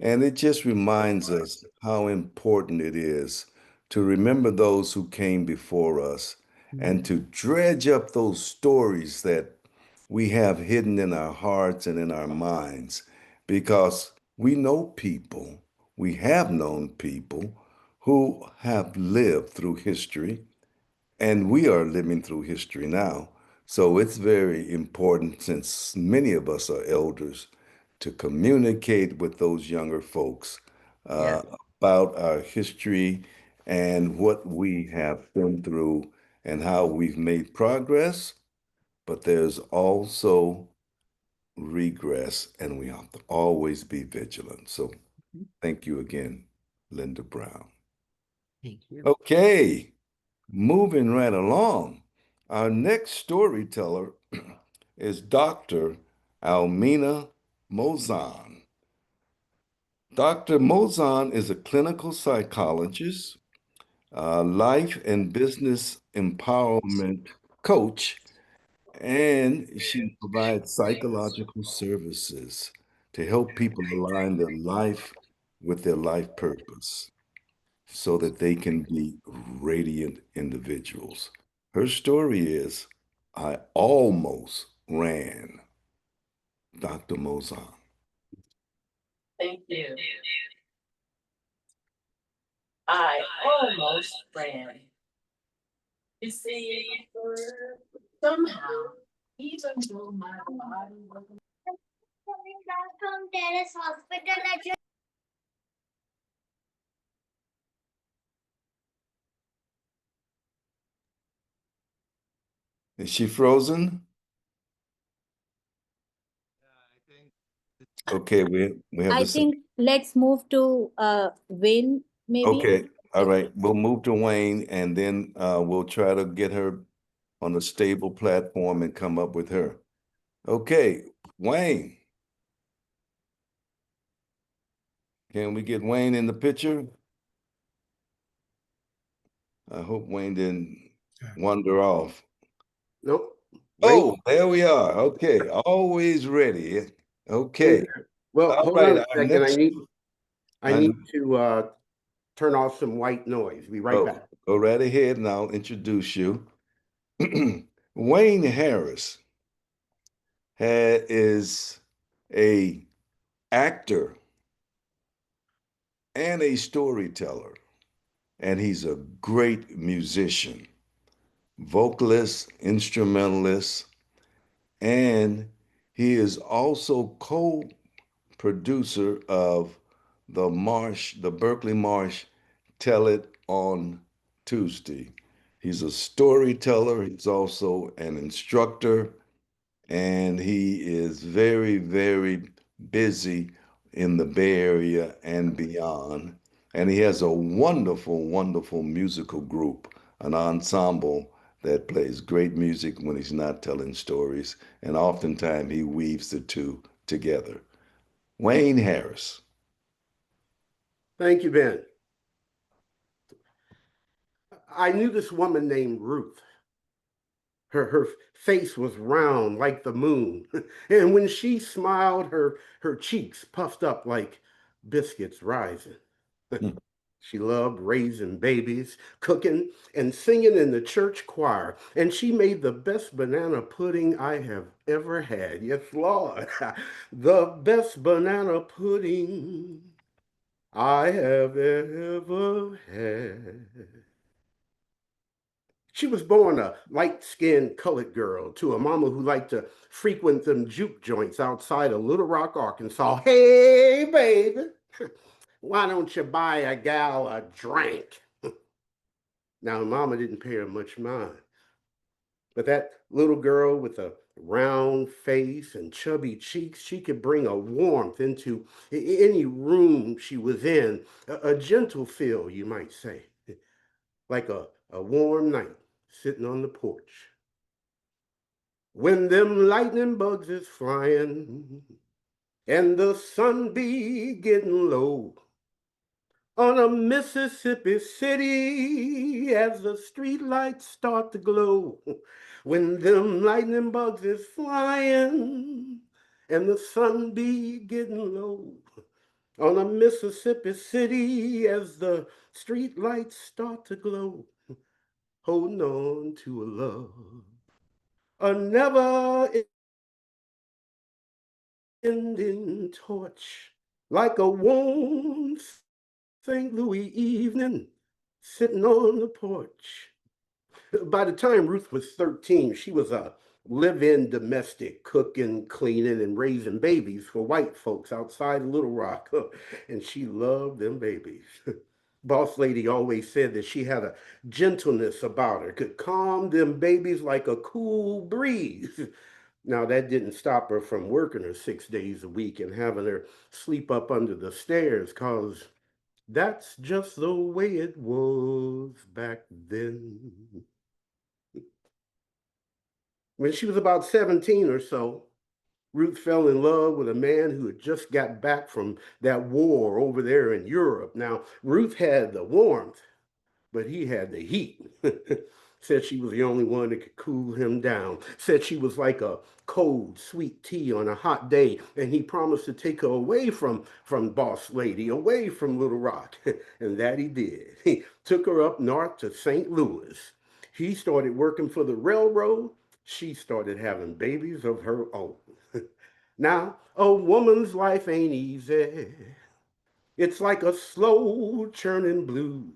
And it just reminds us how important it is to remember those who came before us and to dredge up those stories that we have hidden in our hearts and in our minds, because we know people, we have known people who have lived through history, and we are living through history now. So it's very important, since many of us are elders, to communicate with those younger folks uh, Yes. about our history and what we have been through and how we've made progress. But there's also regress, and we have to always be vigilant. So thank you again, Linda Brown. Thank you. Okay. Moving right along, our next storyteller is Dr. Almina Mozan. Dr. Mozan is a clinical psychologist, life and business empowerment coach, and she provides psychological services to help people align their life with their life purpose, so that they can be radiant individuals. Her story is, I almost ran. Dr. Mozan. Thank you. I almost ran. You see, somehow, even though my body wasn't coming back from Terrace Hospital, Is she frozen? I think Okay, we have I the same. think let's move to Wayne, maybe. Okay, all right. We'll move to Wayne and then we'll try to get her on a stable platform and come up with her. Okay, Wayne. Can we get Wayne in the picture? I hope Wayne didn't wander off. Nope. Oh, there we are. Okay, always ready. Okay. Well, All hold right, on a our second. next. I need to turn off some white noise. Be right Oh, back. go right ahead and I'll introduce you. Wayne Harris is a actor and a storyteller, and he's a great musician, vocalist, instrumentalist, and he is also co-producer of the Berkeley Marsh Tell It on Tuesday. He's a storyteller, he's also an instructor, and he is very, very busy in the Bay Area and beyond. And he has a wonderful, wonderful musical group, an ensemble that plays great music when he's not telling stories. And oftentimes he weaves the two together. Wayne Harris. Thank you, Ben. I knew this woman named Ruth. Her face was round like the moon. And when she smiled, her cheeks puffed up like biscuits rising. Hmm. She loved raising babies, cooking, and singing in the church choir. And she made the best banana pudding I have ever had. Yes, Lord. The best banana pudding I have ever had. She was born a light-skinned colored girl to a mama who liked to frequent them juke joints outside of Little Rock, Arkansas. Hey, baby, why don't you buy a gal a drink? Now, mama didn't pay her much mind, but that little girl with a round face and chubby cheeks, she could bring a warmth into any room she was in, a gentle feel, you might say, like a warm night sitting on the porch. When them lightning bugs is flying and the sun be getting low on a Mississippi city as the street lights start to glow. When them lightning bugs is flying and the sun be getting low on a Mississippi city as the street lights start to glow, holding on to a love, a never ending torch, like a warm St. Louis evening sitting on the porch. By the time Ruth was 13, she was a live-in domestic, cooking, cleaning, and raising babies for white folks outside Little Rock. And she loved them babies. Boss lady always said that she had a gentleness about her, could calm them babies like a cool breeze. Now, that didn't stop her from working her 6 days a week and having her sleep up under the stairs, because that's just the way it was back then. When she was about 17 or so, Ruth fell in love with a man who had just got back from that war over there in Europe. Now, Ruth had the warmth, but he had the heat. Said she was the only one that could cool him down. Said she was like a cold, sweet tea on a hot day, and he promised to take her away from Boss Lady, away from Little Rock. And that he did. He took her up north to St. Louis. He started working for the railroad. She started having babies of her own. Now, a woman's life ain't easy. It's like a slow churning blues.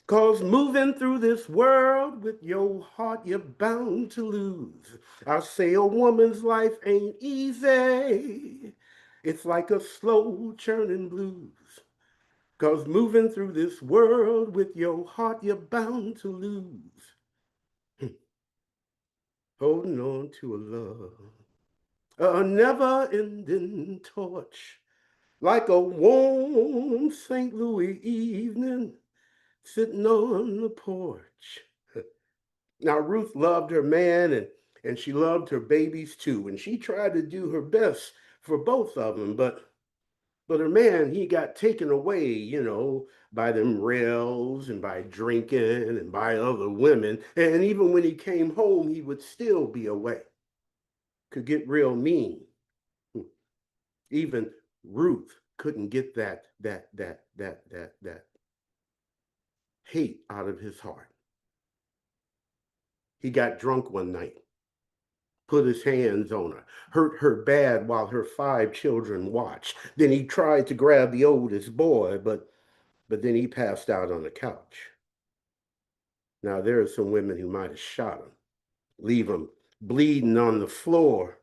'Cause moving through this world with your heart, you're bound to lose. I say a woman's life ain't easy. It's like a slow churning blues. 'Cause moving through this world with your heart, you're bound to lose. holding on to a love, a never-ending torch, like a warm St. Louis evening, sitting on the porch. Now, Ruth loved her man and she loved her babies too, and she tried to do her best for both of them, but her man, he got taken away, by them rails and by drinking and by other women. And even when he came home, he would still be away. Could get real mean. Even Ruth couldn't get that hate out of his heart. He got drunk one night, put his hands on her, hurt her bad while her 5 children watched. Then he tried to grab the oldest boy, but then he passed out on the couch. Now, there are some women who might have shot him, leave him bleeding on the floor.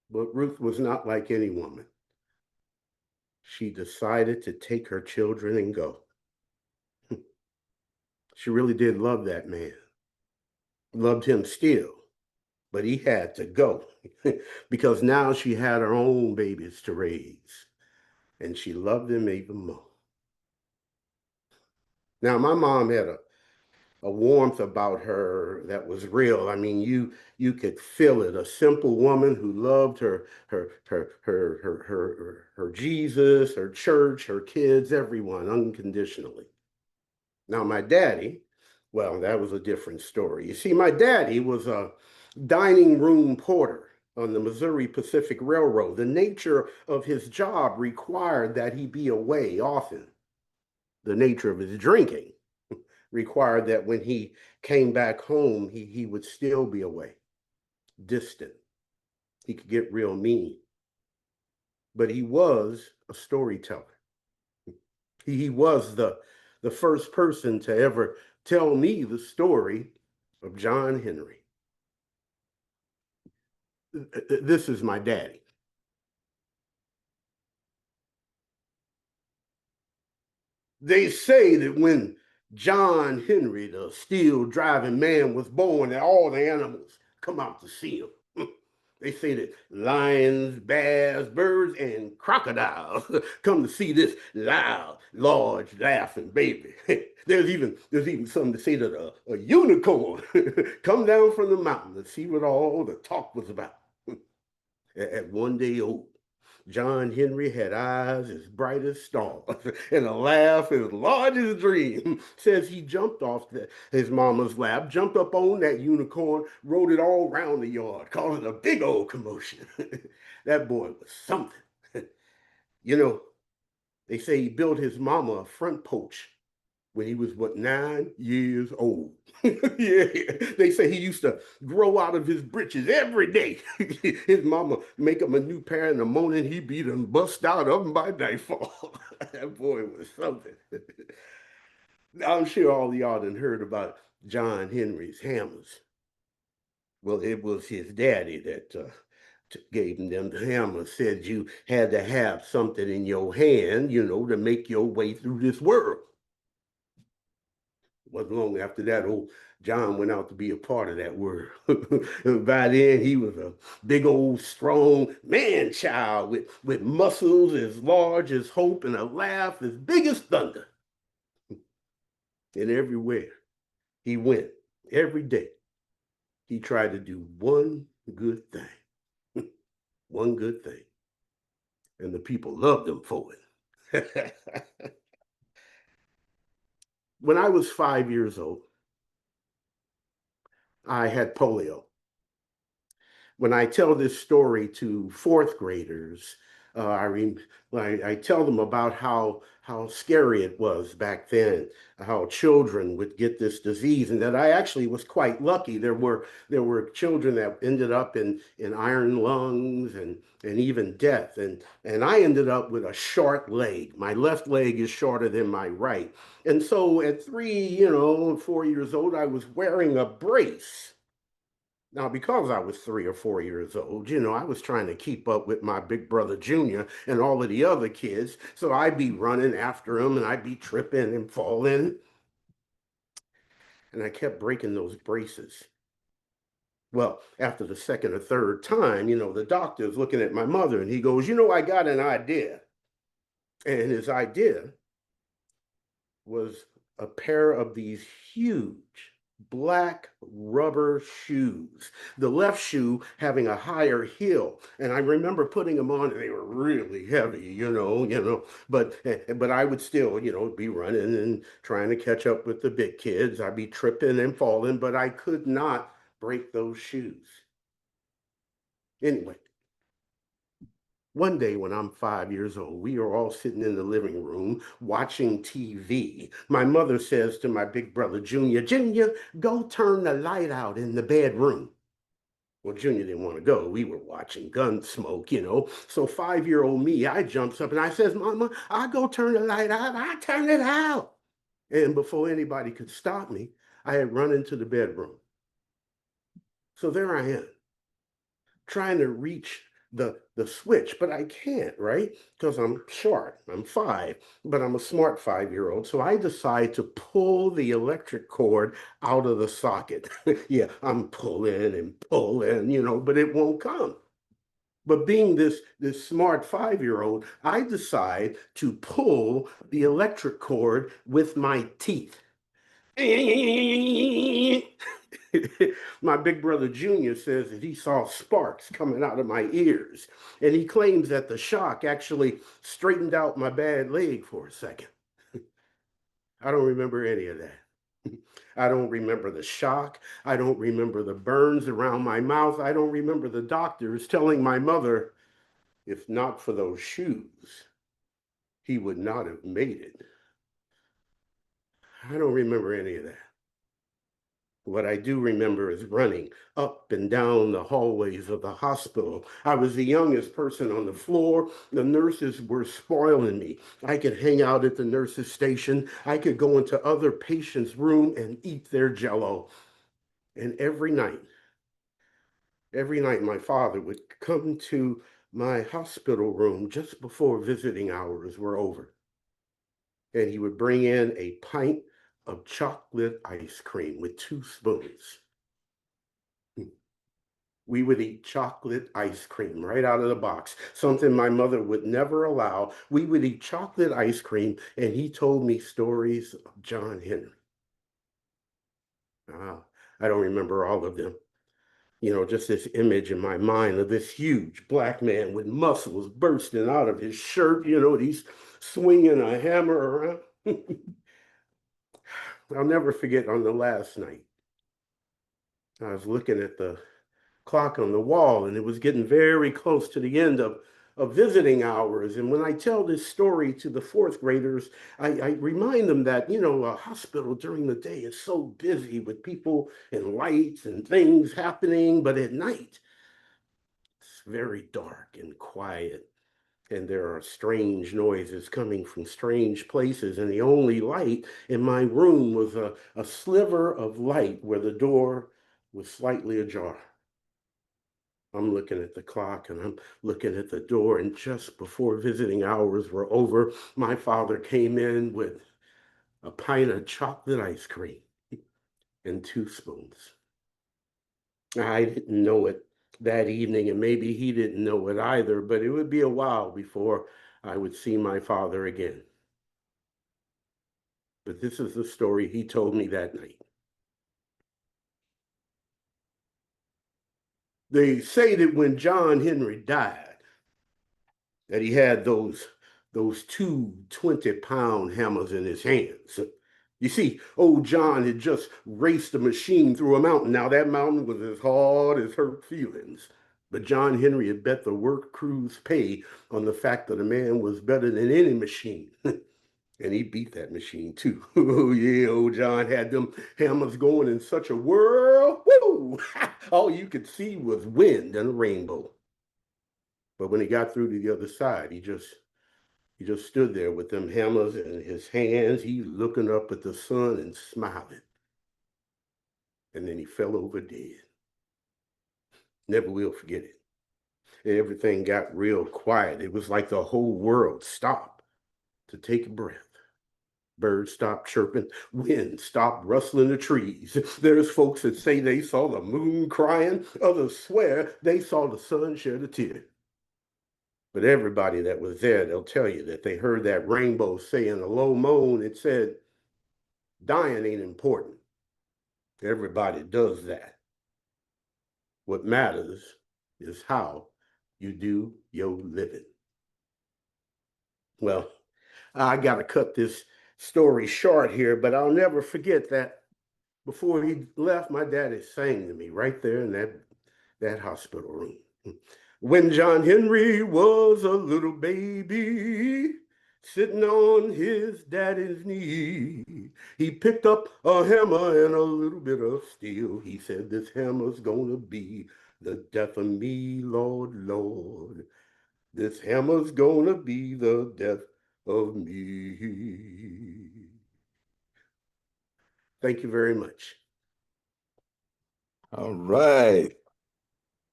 But Ruth was not like any woman. She decided to take her children and go. She really did love that man, loved him still, but he had to go because now she had her own babies to raise, and she loved them even more. Now, my mom had a warmth about her that was real. I mean, you could feel it. A simple woman who loved her Jesus, her church, her kids, everyone unconditionally. Now, my daddy, well, that was a different story. You see, my daddy was a dining room porter on the Missouri Pacific Railroad. The nature of his job required that he be away often. The nature of his drinking required that when he came back home, he would still be away, distant. He could get real mean. But he was a storyteller. He was the first person to ever tell me the story of John Henry. This is my daddy. They say that when John Henry, the steel driving man, was born, that all the animals come out to see him. They say that lions, bears, birds, and crocodiles come to see this loud, large, laughing baby. There's even some to say that a unicorn come down from the mountain to see what all the talk was about. At 1 day old, John Henry had eyes as bright as stars and a laugh as large as a dream. Says he jumped off his mama's lap, jumped up on that unicorn, rode it all around the yard, causing a big old commotion. That boy was something. They say he built his mama a front porch when he was, 9 years old. Yeah, they say he used to grow out of his britches every day. His mama make him a new pair in the morning, he beat him, bust out of them by nightfall. That boy was something. I'm sure all of y'all done heard about John Henry's hammers. Well, it was his daddy that gave him them the hammers, said you had to have something in your hand, to make your way through this world. Wasn't long after that, old John went out to be a part of that world. By then, he was a big old strong man child with muscles as large as hope and a laugh as big as thunder. And everywhere he went, every day, he tried to do one good thing. One good thing. And the people loved him for it. When I was 5 years old, I had polio. When I tell this story to 4th graders, I tell them about how scary it was back then, how children would get this disease, and that I actually was quite lucky. There were children that ended up in iron lungs and even death, and I ended up with a short leg. My left leg is shorter than my right, and so at 3, 4 years old, I was wearing a brace. Now, because I was 3 or 4 years old, I was trying to keep up with my big brother Junior and all of the other kids. So I'd be running after him and I'd be tripping and falling. And I kept breaking those braces. Well, after the second or third time, the doctor's looking at my mother and he goes, I got an idea. And his idea was a pair of these huge black rubber shoes. The left shoe having a higher heel. And I remember putting them on and they were really heavy, but I would still, be running and trying to catch up with the big kids. I'd be tripping and falling, but I could not break those shoes. Anyway, one day when I'm 5 years old, we are all sitting in the living room watching TV. My mother says to my big brother, Junior, go turn the light out in the bedroom. Well, Junior didn't want to go. We were watching Gunsmoke. So 5-year-old me, I jumps up and I says, Mama, I'll go turn the light out. I turn it out. And before anybody could stop me, I had run into the bedroom. So there I am, trying to reach the switch, but I can't, right? Because I'm short, I'm 5, but I'm a smart 5-year-old. So I decide to pull the electric cord out of the socket. Yeah, I'm pulling and pulling, but it won't come. But being this smart 5-year-old, I decide to pull the electric cord with my teeth. My big brother Junior says that he saw sparks coming out of my ears, and he claims that the shock actually straightened out my bad leg for a second. I don't remember any of that. I don't remember the shock. I don't remember the burns around my mouth. I don't remember the doctors telling my mother, if not for those shoes, he would not have made it. I don't remember any of that. What I do remember is running up and down the hallways of the hospital. I was the youngest person on the floor. The nurses were spoiling me. I could hang out at the nurses' station. I could go into other patients' room and eat their Jell-O. And every night, my father would come to my hospital room just before visiting hours were over. And he would bring in a pint of chocolate ice cream with 2 spoons. We would eat chocolate ice cream right out of the box, something my mother would never allow. We would eat chocolate ice cream, and he told me stories of John Henry. I don't remember all of them. Just this image in my mind of this huge black man with muscles bursting out of his shirt, he's swinging a hammer around. I'll never forget on the last night, I was looking at the clock on the wall, and it was getting very close to the end of visiting hours. And when I tell this story to the 4th graders, I remind them that, a hospital during the day is so busy with people and lights and things happening, but at night, it's very dark and quiet. And there are strange noises coming from strange places. And the only light in my room was a sliver of light where the door was slightly ajar. I'm looking at the clock and I'm looking at the door, and just before visiting hours were over, my father came in with a pint of chocolate ice cream and 2 spoons. I didn't know it that evening, and maybe he didn't know it either, but it would be a while before I would see my father again. But this is the story he told me that night. They say that when John Henry died, that he had those 2 20-pound hammers in his hands. You see, old John had just raced a machine through a mountain. Now that mountain was as hard as hurt feelings. But John Henry had bet the work crew's pay on the fact that a man was better than any machine. And he beat that machine too. Oh yeah, old John had them hammers going in such a whirl. Woo! All you could see was wind and a rainbow. But when he got through to the other side, he just stood there with them hammers in his hands. He looking up at the sun and smiling. And then he fell over dead. Never will forget it. And everything got real quiet. It was like the whole world stopped to take a breath. Birds stopped chirping, wind stopped rustling the trees. There's folks that say they saw the moon crying, others swear they saw the sun shed a tear. But everybody that was there, they'll tell you that they heard that rainbow say in a low moan, it said, dying ain't important. Everybody does that. What matters is how you do your living. Well, I got to cut this story short here, but I'll never forget that before he left, my daddy sang to me right there in that hospital room. When John Henry was a little baby, sitting on his daddy's knee, he picked up a hammer and a little bit of steel. He said, this hammer's gonna be the death of me, Lord, Lord. This hammer's gonna be the death of me. Thank you very much. All right.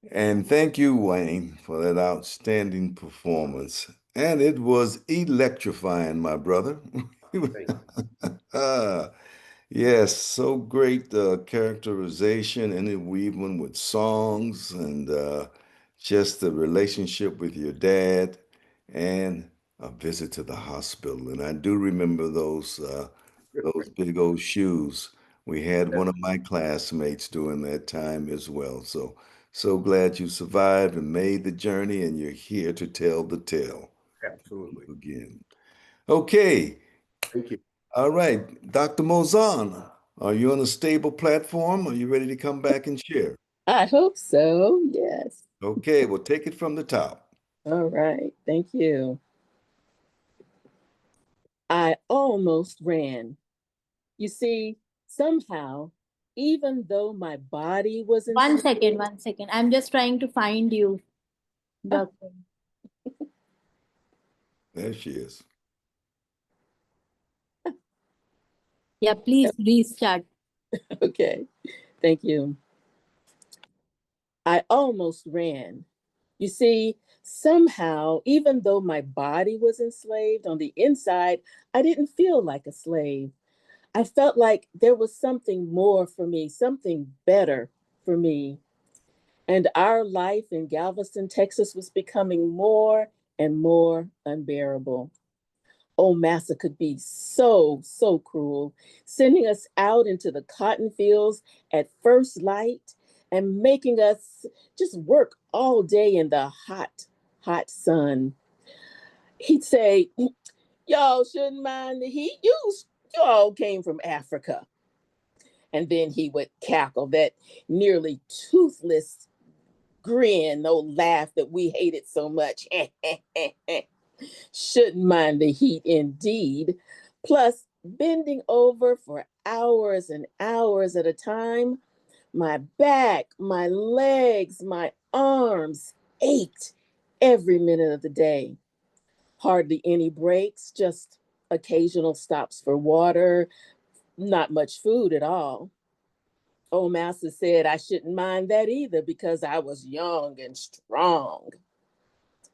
And thank you, Wayne, for that outstanding performance. And it was electrifying, my brother. Thank you. Yes, so great characterization, interweaving with songs and just the relationship with your dad and a visit to the hospital. And I do remember those big old shoes. We had one of my classmates during that time as well. So glad you survived and made the journey, and you're here to tell the tale Absolutely. again. Okay. Thank you. All right, Dr. Mozan, are you on a stable platform? Are you ready to come back and share? I hope so, yes. Okay, well, take it from the top. All right, thank you. I almost ran. You see, somehow, even though my body was in 1 second, 1 second. I'm just trying to find you, doctor. There she is. Yeah, please restart. Okay, thank you. I almost ran. You see, somehow, even though my body was enslaved on the inside, I didn't feel like a slave. I felt like there was something more for me, something better for me. And our life in Galveston, Texas was becoming more and more unbearable. Oh, massa could be so cruel, sending us out into the cotton fields at first light and making us just work all day in the hot sun. He'd say, y'all shouldn't mind the heat. You all came from Africa. And then he would cackle that nearly toothless grin, no laugh that we hated so much. Shouldn't mind the heat indeed. Plus, bending over for hours and hours at a time, my back, my legs, my arms ached every minute of the day. Hardly any breaks, just occasional stops for water, not much food at all. Old master said I shouldn't mind that either because I was young and strong.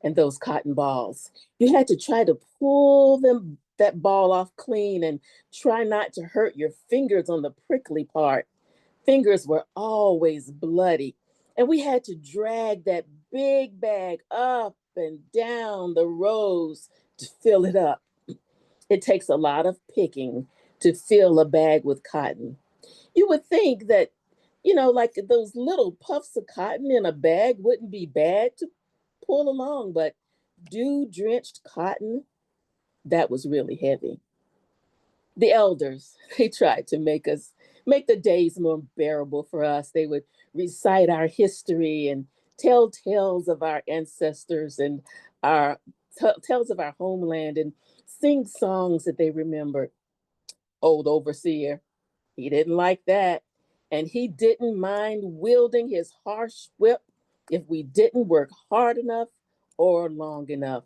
And those cotton balls, you had to try to pull that ball off clean and try not to hurt your fingers on the prickly part. Fingers were always bloody, and we had to drag that big bag up and down the rows to fill it up. It takes a lot of picking to fill a bag with cotton. You would think that, like those little puffs of cotton in a bag wouldn't be bad to pull along, but dew-drenched cotton, that was really heavy. The elders, they tried to make the days more bearable for us. They would recite our history and tell tales of our ancestors and our tales of our homeland and sing songs that they remembered. Old overseer, he didn't like that. And he didn't mind wielding his harsh whip if we didn't work hard enough or long enough.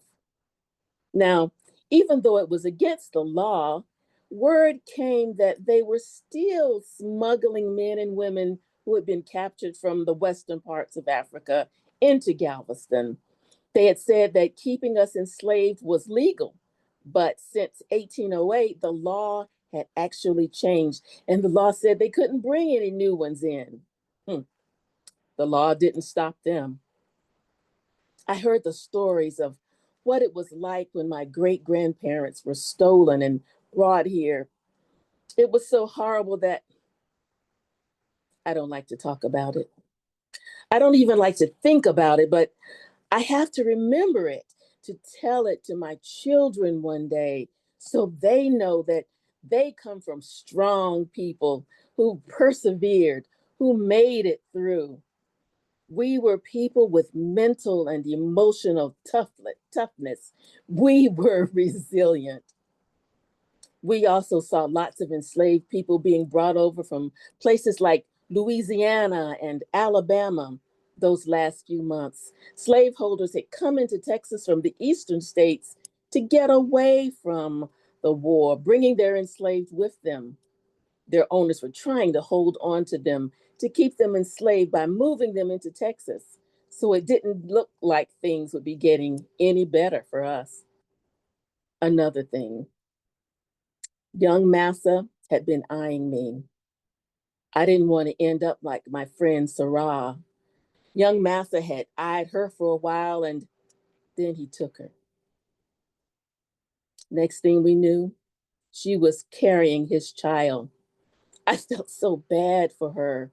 Now, even though it was against the law, word came that they were still smuggling men and women who had been captured from the western parts of Africa into Galveston. They had said that keeping us enslaved was legal, But since 1808, the law had actually changed, and the law said they couldn't bring any new ones in. The law didn't stop them. I heard the stories of what it was like when my great grandparents were stolen and brought here. It was so horrible that I don't like to talk about it. I don't even like to think about it, but I have to remember it to tell it to my children one day so they know that they come from strong people who persevered, who made it through. We were people with mental and emotional toughness. We were resilient. We also saw lots of enslaved people being brought over from places like Louisiana and Alabama those last few months. Slaveholders had come into Texas from the eastern states to get away from the war, bringing their enslaved with them. Their owners were trying to hold on to them to keep them enslaved by moving them into Texas. So it didn't look like things would be getting any better for us. Another thing, young Massa had been eyeing me. I didn't want to end up like my friend Sarah. Young Massa had eyed her for a while and then he took her. Next thing we knew, she was carrying his child. I felt so bad for her,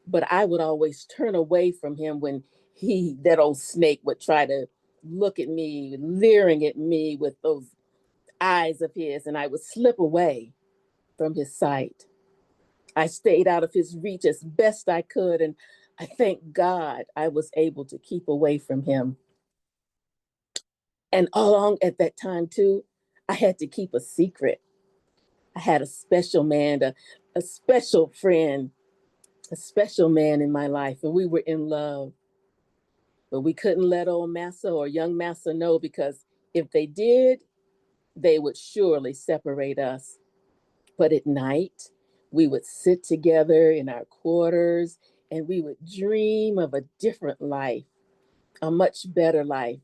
but I would always turn away from him when that old snake, would try to look at me, leering at me with those eyes of his, and I would slip away from his sight. I stayed out of his reach as best I could, and I thank God I was able to keep away from him. And along at that time, too, I had to keep a secret. I had a special man, a special friend, a special man in my life, and we were in love. But we couldn't let old Massa or young Massa know, because if they did, they would surely separate us. But at night, we would sit together in our quarters and we would dream of a different life, a much better life.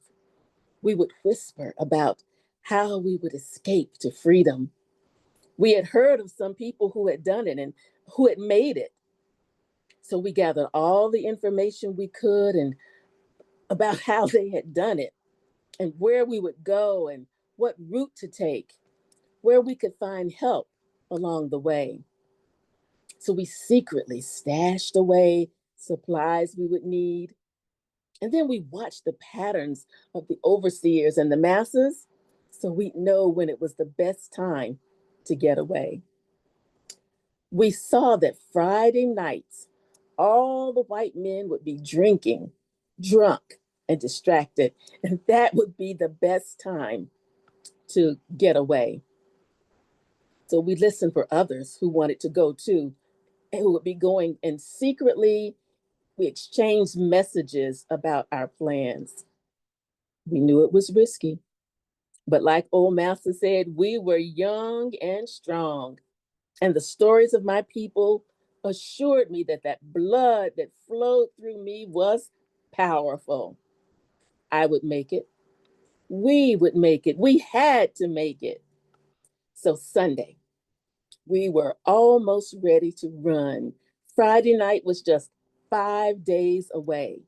We would whisper about how we would escape to freedom. We had heard of some people who had done it and who had made it. So we gathered all the information we could and about how they had done it and where we would go and what route to take, where we could find help along the way. So we secretly stashed away supplies we would need. And then we watched the patterns of the overseers and the masses so we'd know when it was the best time to get away. We saw that Friday nights, all the white men would be drinking, drunk, and distracted. And that would be the best time to get away. So we listened for others who wanted to go too, and who would be going, and secretly we exchanged messages about our plans. We knew it was risky, but like old Master said, we were young and strong. And the stories of my people assured me that that blood that flowed through me was powerful. I would make it. We would make it. We had to make it. So Sunday, we were almost ready to run. Friday night was just 5 days away.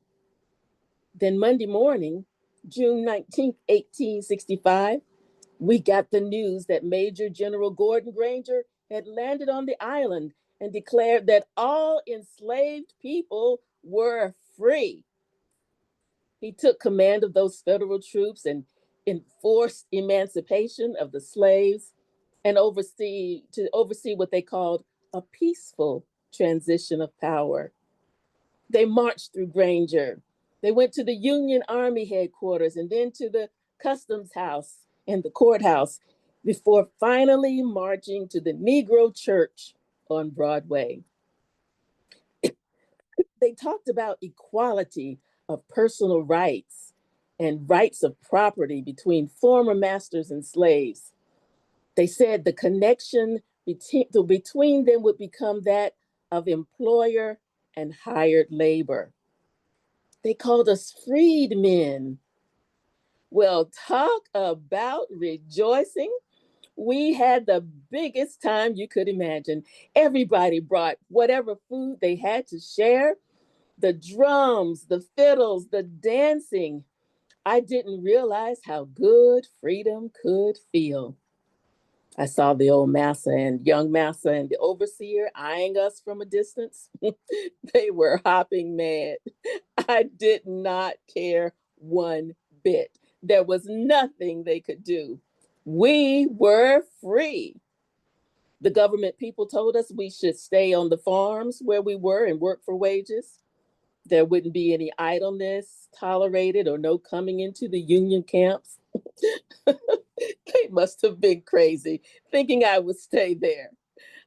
Then Monday morning, June 19th, 1865, we got the news that Major General Gordon Granger had landed on the island and declared that all enslaved people were free. He took command of those federal troops and enforced emancipation of the slaves and oversee what they called a peaceful transition of power. They marched through Granger. They went to the Union Army headquarters and then to the Customs House and the courthouse before finally marching to the Negro Church on Broadway. They talked about equality of personal rights and rights of property between former masters and slaves. They said the connection between them would become that of employer and hired labor. They called us freedmen. Well, talk about rejoicing. We had the biggest time you could imagine. Everybody brought whatever food they had to share. The drums, the fiddles, the dancing. I didn't realize how good freedom could feel. I saw the old massa and young massa and the overseer eyeing us from a distance. They were hopping mad. I did not care one bit. There was nothing they could do. We were free. The government people told us we should stay on the farms where we were and work for wages. There wouldn't be any idleness tolerated or no coming into the union camps. They must have been crazy thinking I would stay there.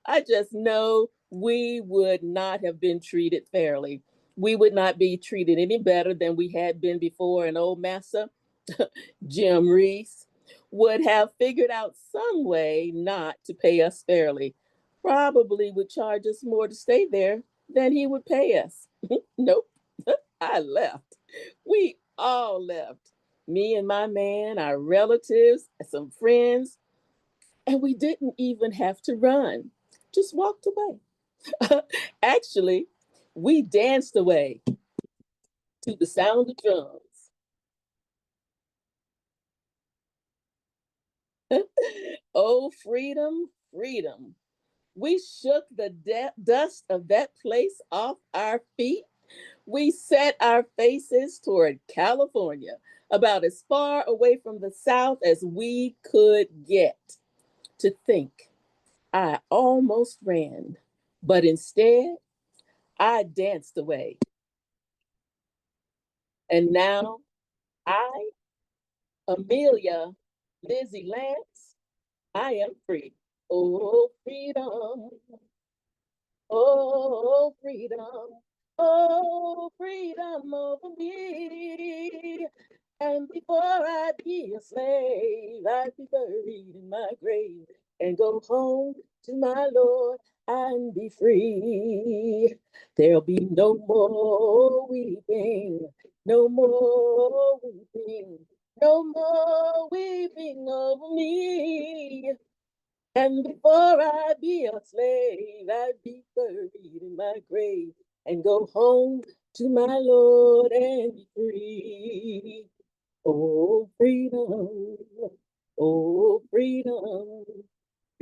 I just know we would not have been treated fairly. We would not be treated any better than we had been before. And old Massa, Jim Reese, would have figured out some way not to pay us fairly. Probably would charge us more to stay there than he would pay us. Nope, I left. We all left. Me and my man, our relatives, some friends, and we didn't even have to run, just walked away. Actually, we danced away to the sound of drums. Oh, freedom, freedom. We shook the dust of that place off our feet. We set our faces toward California, about as far away from the South as we could get. To think, I almost ran, but instead, I danced away. And now I, Amelia Lizzie Lance, I am free. Oh, freedom. Oh, freedom. Oh, freedom over me. And before I'd be a slave, I'd be buried in my grave and go home to my Lord and be free. There'll be no more weeping, no more weeping, no more weeping over me. And before I be a slave, I'd be buried in my grave and go home to my Lord and be free. Oh, freedom. Oh, freedom.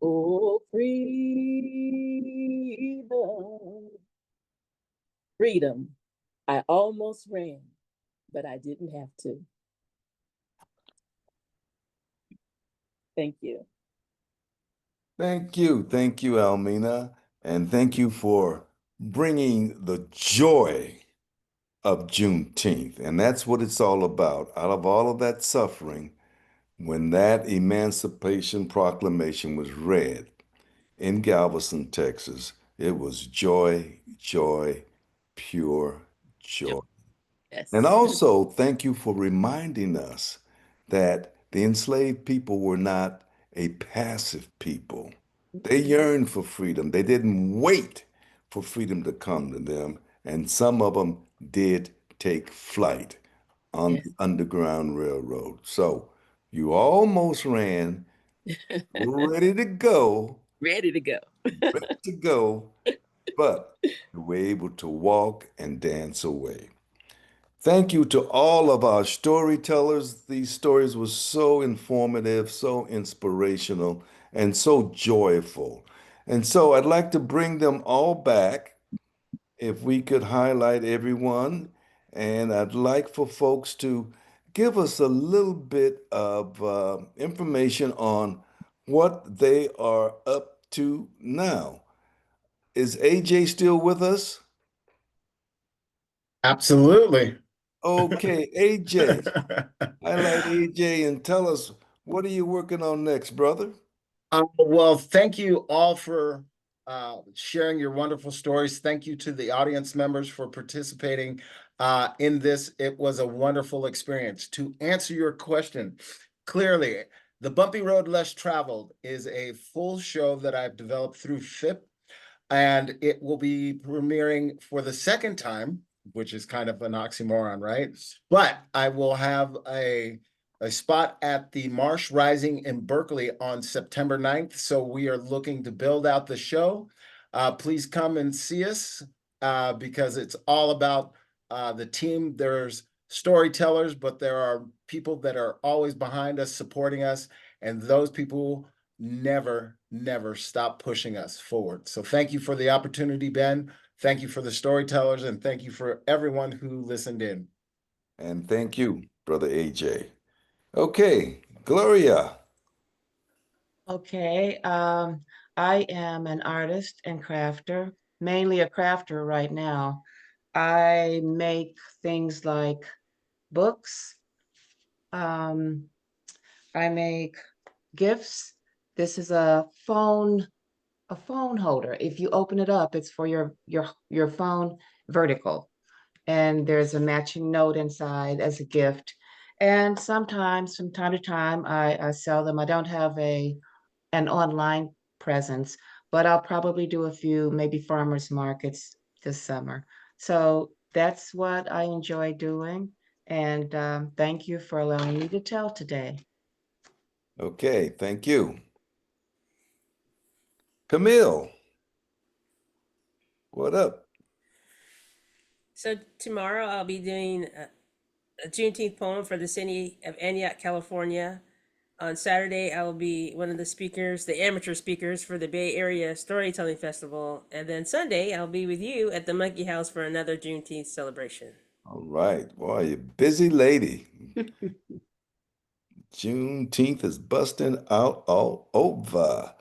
Oh, freedom. Freedom. I almost ran, but I didn't have to. Thank you. Thank you. Thank you, Almina. And thank you for bringing the joy of Juneteenth. And that's what it's all about. Out of all of that suffering, when that Emancipation Proclamation was read in Galveston, Texas, it was joy, joy, pure joy. Yes. And also, thank you for reminding us that the enslaved people were not a passive people. They yearned for freedom. They didn't wait for freedom to come to them. And some of them did take flight on Yes. the Underground Railroad. So you almost ran, ready to go, Ready to go. ready to go, but you were able to walk and dance away. Thank you to all of our storytellers. These stories were so informative, so inspirational, and so joyful. And so I'd like to bring them all back if we could highlight everyone. And I'd like for folks to give us a little bit of information on what they are up to now. Is AJ still with us? Absolutely. Okay, AJ. Highlight AJ and tell us, what are you working on next, brother? Well, thank you all for sharing your wonderful stories. Thank you to the audience members for participating in this. It was a wonderful experience. To answer your question, clearly, The Bumpy Road Less Traveled is a full show that I've developed through FIP, and it will be premiering for the second time, which is kind of an oxymoron, right? But I will have a a spot at the Marsh Rising in Berkeley on September 9th. So we are looking to build out the show. Please come and see us because it's all about the team. There's storytellers, but there are people that are always behind us, supporting us, and those people never stop pushing us forward. So thank you for the opportunity, Ben. Thank you for the storytellers, and thank you for everyone who listened in. And thank you, Brother AJ. Okay, Gloria. Okay, I am an artist and crafter, mainly a crafter right now. I make things like books. I make gifts. This is a phone holder. If you open it up, it's for your phone vertical. And there's a matching note inside as a gift. And sometimes, from time to time, I sell them. I don't have an online presence, but I'll probably do a few, maybe farmers markets this summer. So that's what I enjoy doing. And thank you for allowing me to tell today. Okay, thank you. Camille, what up? So tomorrow I'll be doing a Juneteenth poem for the city of Antioch, California. On Saturday, I will be one of the speakers, the amateur speakers for the Bay Area Storytelling Festival. And then Sunday, I'll be with you at the Monkey House for another Juneteenth celebration. All right. Boy, you busy lady. Juneteenth is busting out all over.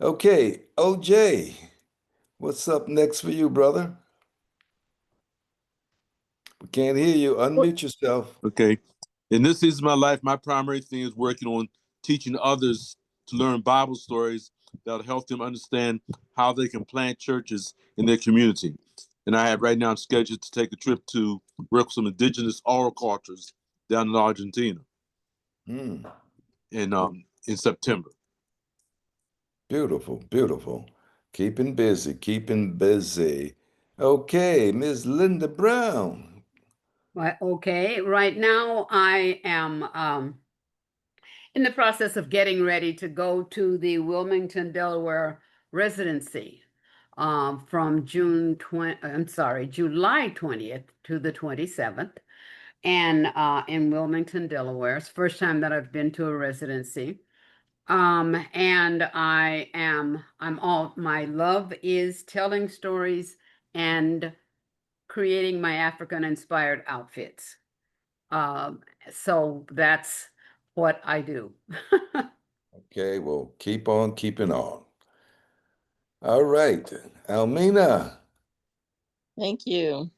Okay, OJ, what's up next for you, brother? We can't hear you. Unmute yourself. Okay. In this season of my life, my primary thing is working on teaching others to learn Bible stories that'll help them understand how they can plant churches in their community. And I have right now scheduled to take a trip to work with some indigenous oral cultures down in Argentina Hmm. in September. Beautiful, beautiful. Keeping busy, keeping busy. Okay, Ms. Linda Brown. Well, okay, right now I am in the process of getting ready to go to the Wilmington, Delaware residency from July 20th to the 27th. And in Wilmington, Delaware. It's the first time that I've been to a residency. And my love is telling stories and creating my African inspired outfits. So that's what I do. Okay, well, keep on keeping on. All right, Almina. Thank you.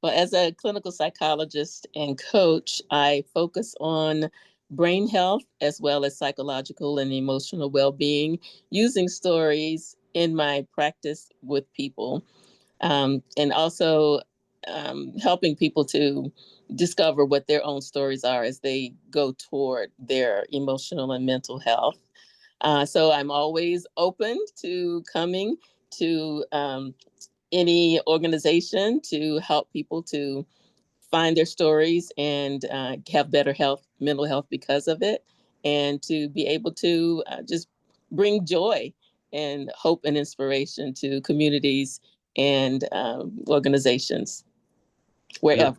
Well, as a clinical psychologist and coach, I focus on brain health as well as psychological and emotional well-being using stories in my practice with people, and also helping people to discover what their own stories are as they go toward their emotional and mental health. So I'm always open to coming to any organization to help people to find their stories and have better health, mental health because of it, and to be able to just bring joy and hope and inspiration to communities and organizations wherever.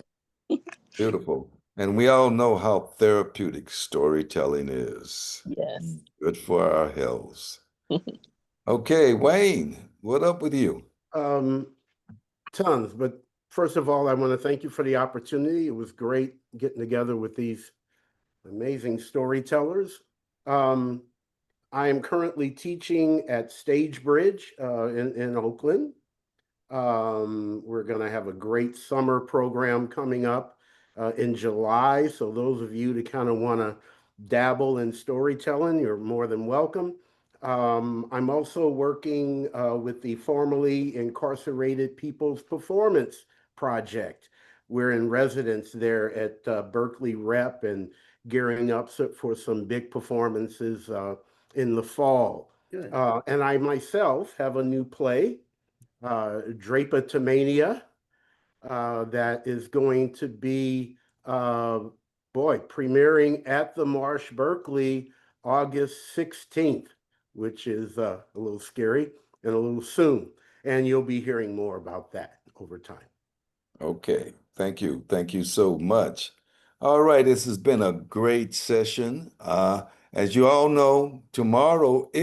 Beautiful. And we all know how therapeutic storytelling is. Yes. Good for our health. Okay, Wayne, what up with you? Tons, but first of all, I want to thank you for the opportunity. It was great getting together with these amazing storytellers. I am currently teaching at Stage Bridge in Oakland. We're going to have a great summer program coming up in July. So those of you that kind of want to dabble in storytelling, you're more than welcome. I'm also working with the formerly incarcerated People's Performance Project. We're in residence there at Berkeley Rep and gearing up for some big performances in the fall. Good. And I myself have a new play, Drapetomania, that is going to be boy, premiering at the Marsh Berkeley August 16th, which is a little scary and a little soon. And you'll be hearing more about that over time. Okay, thank you. Thank you so much. All right, this has been a great session. As you all know, tomorrow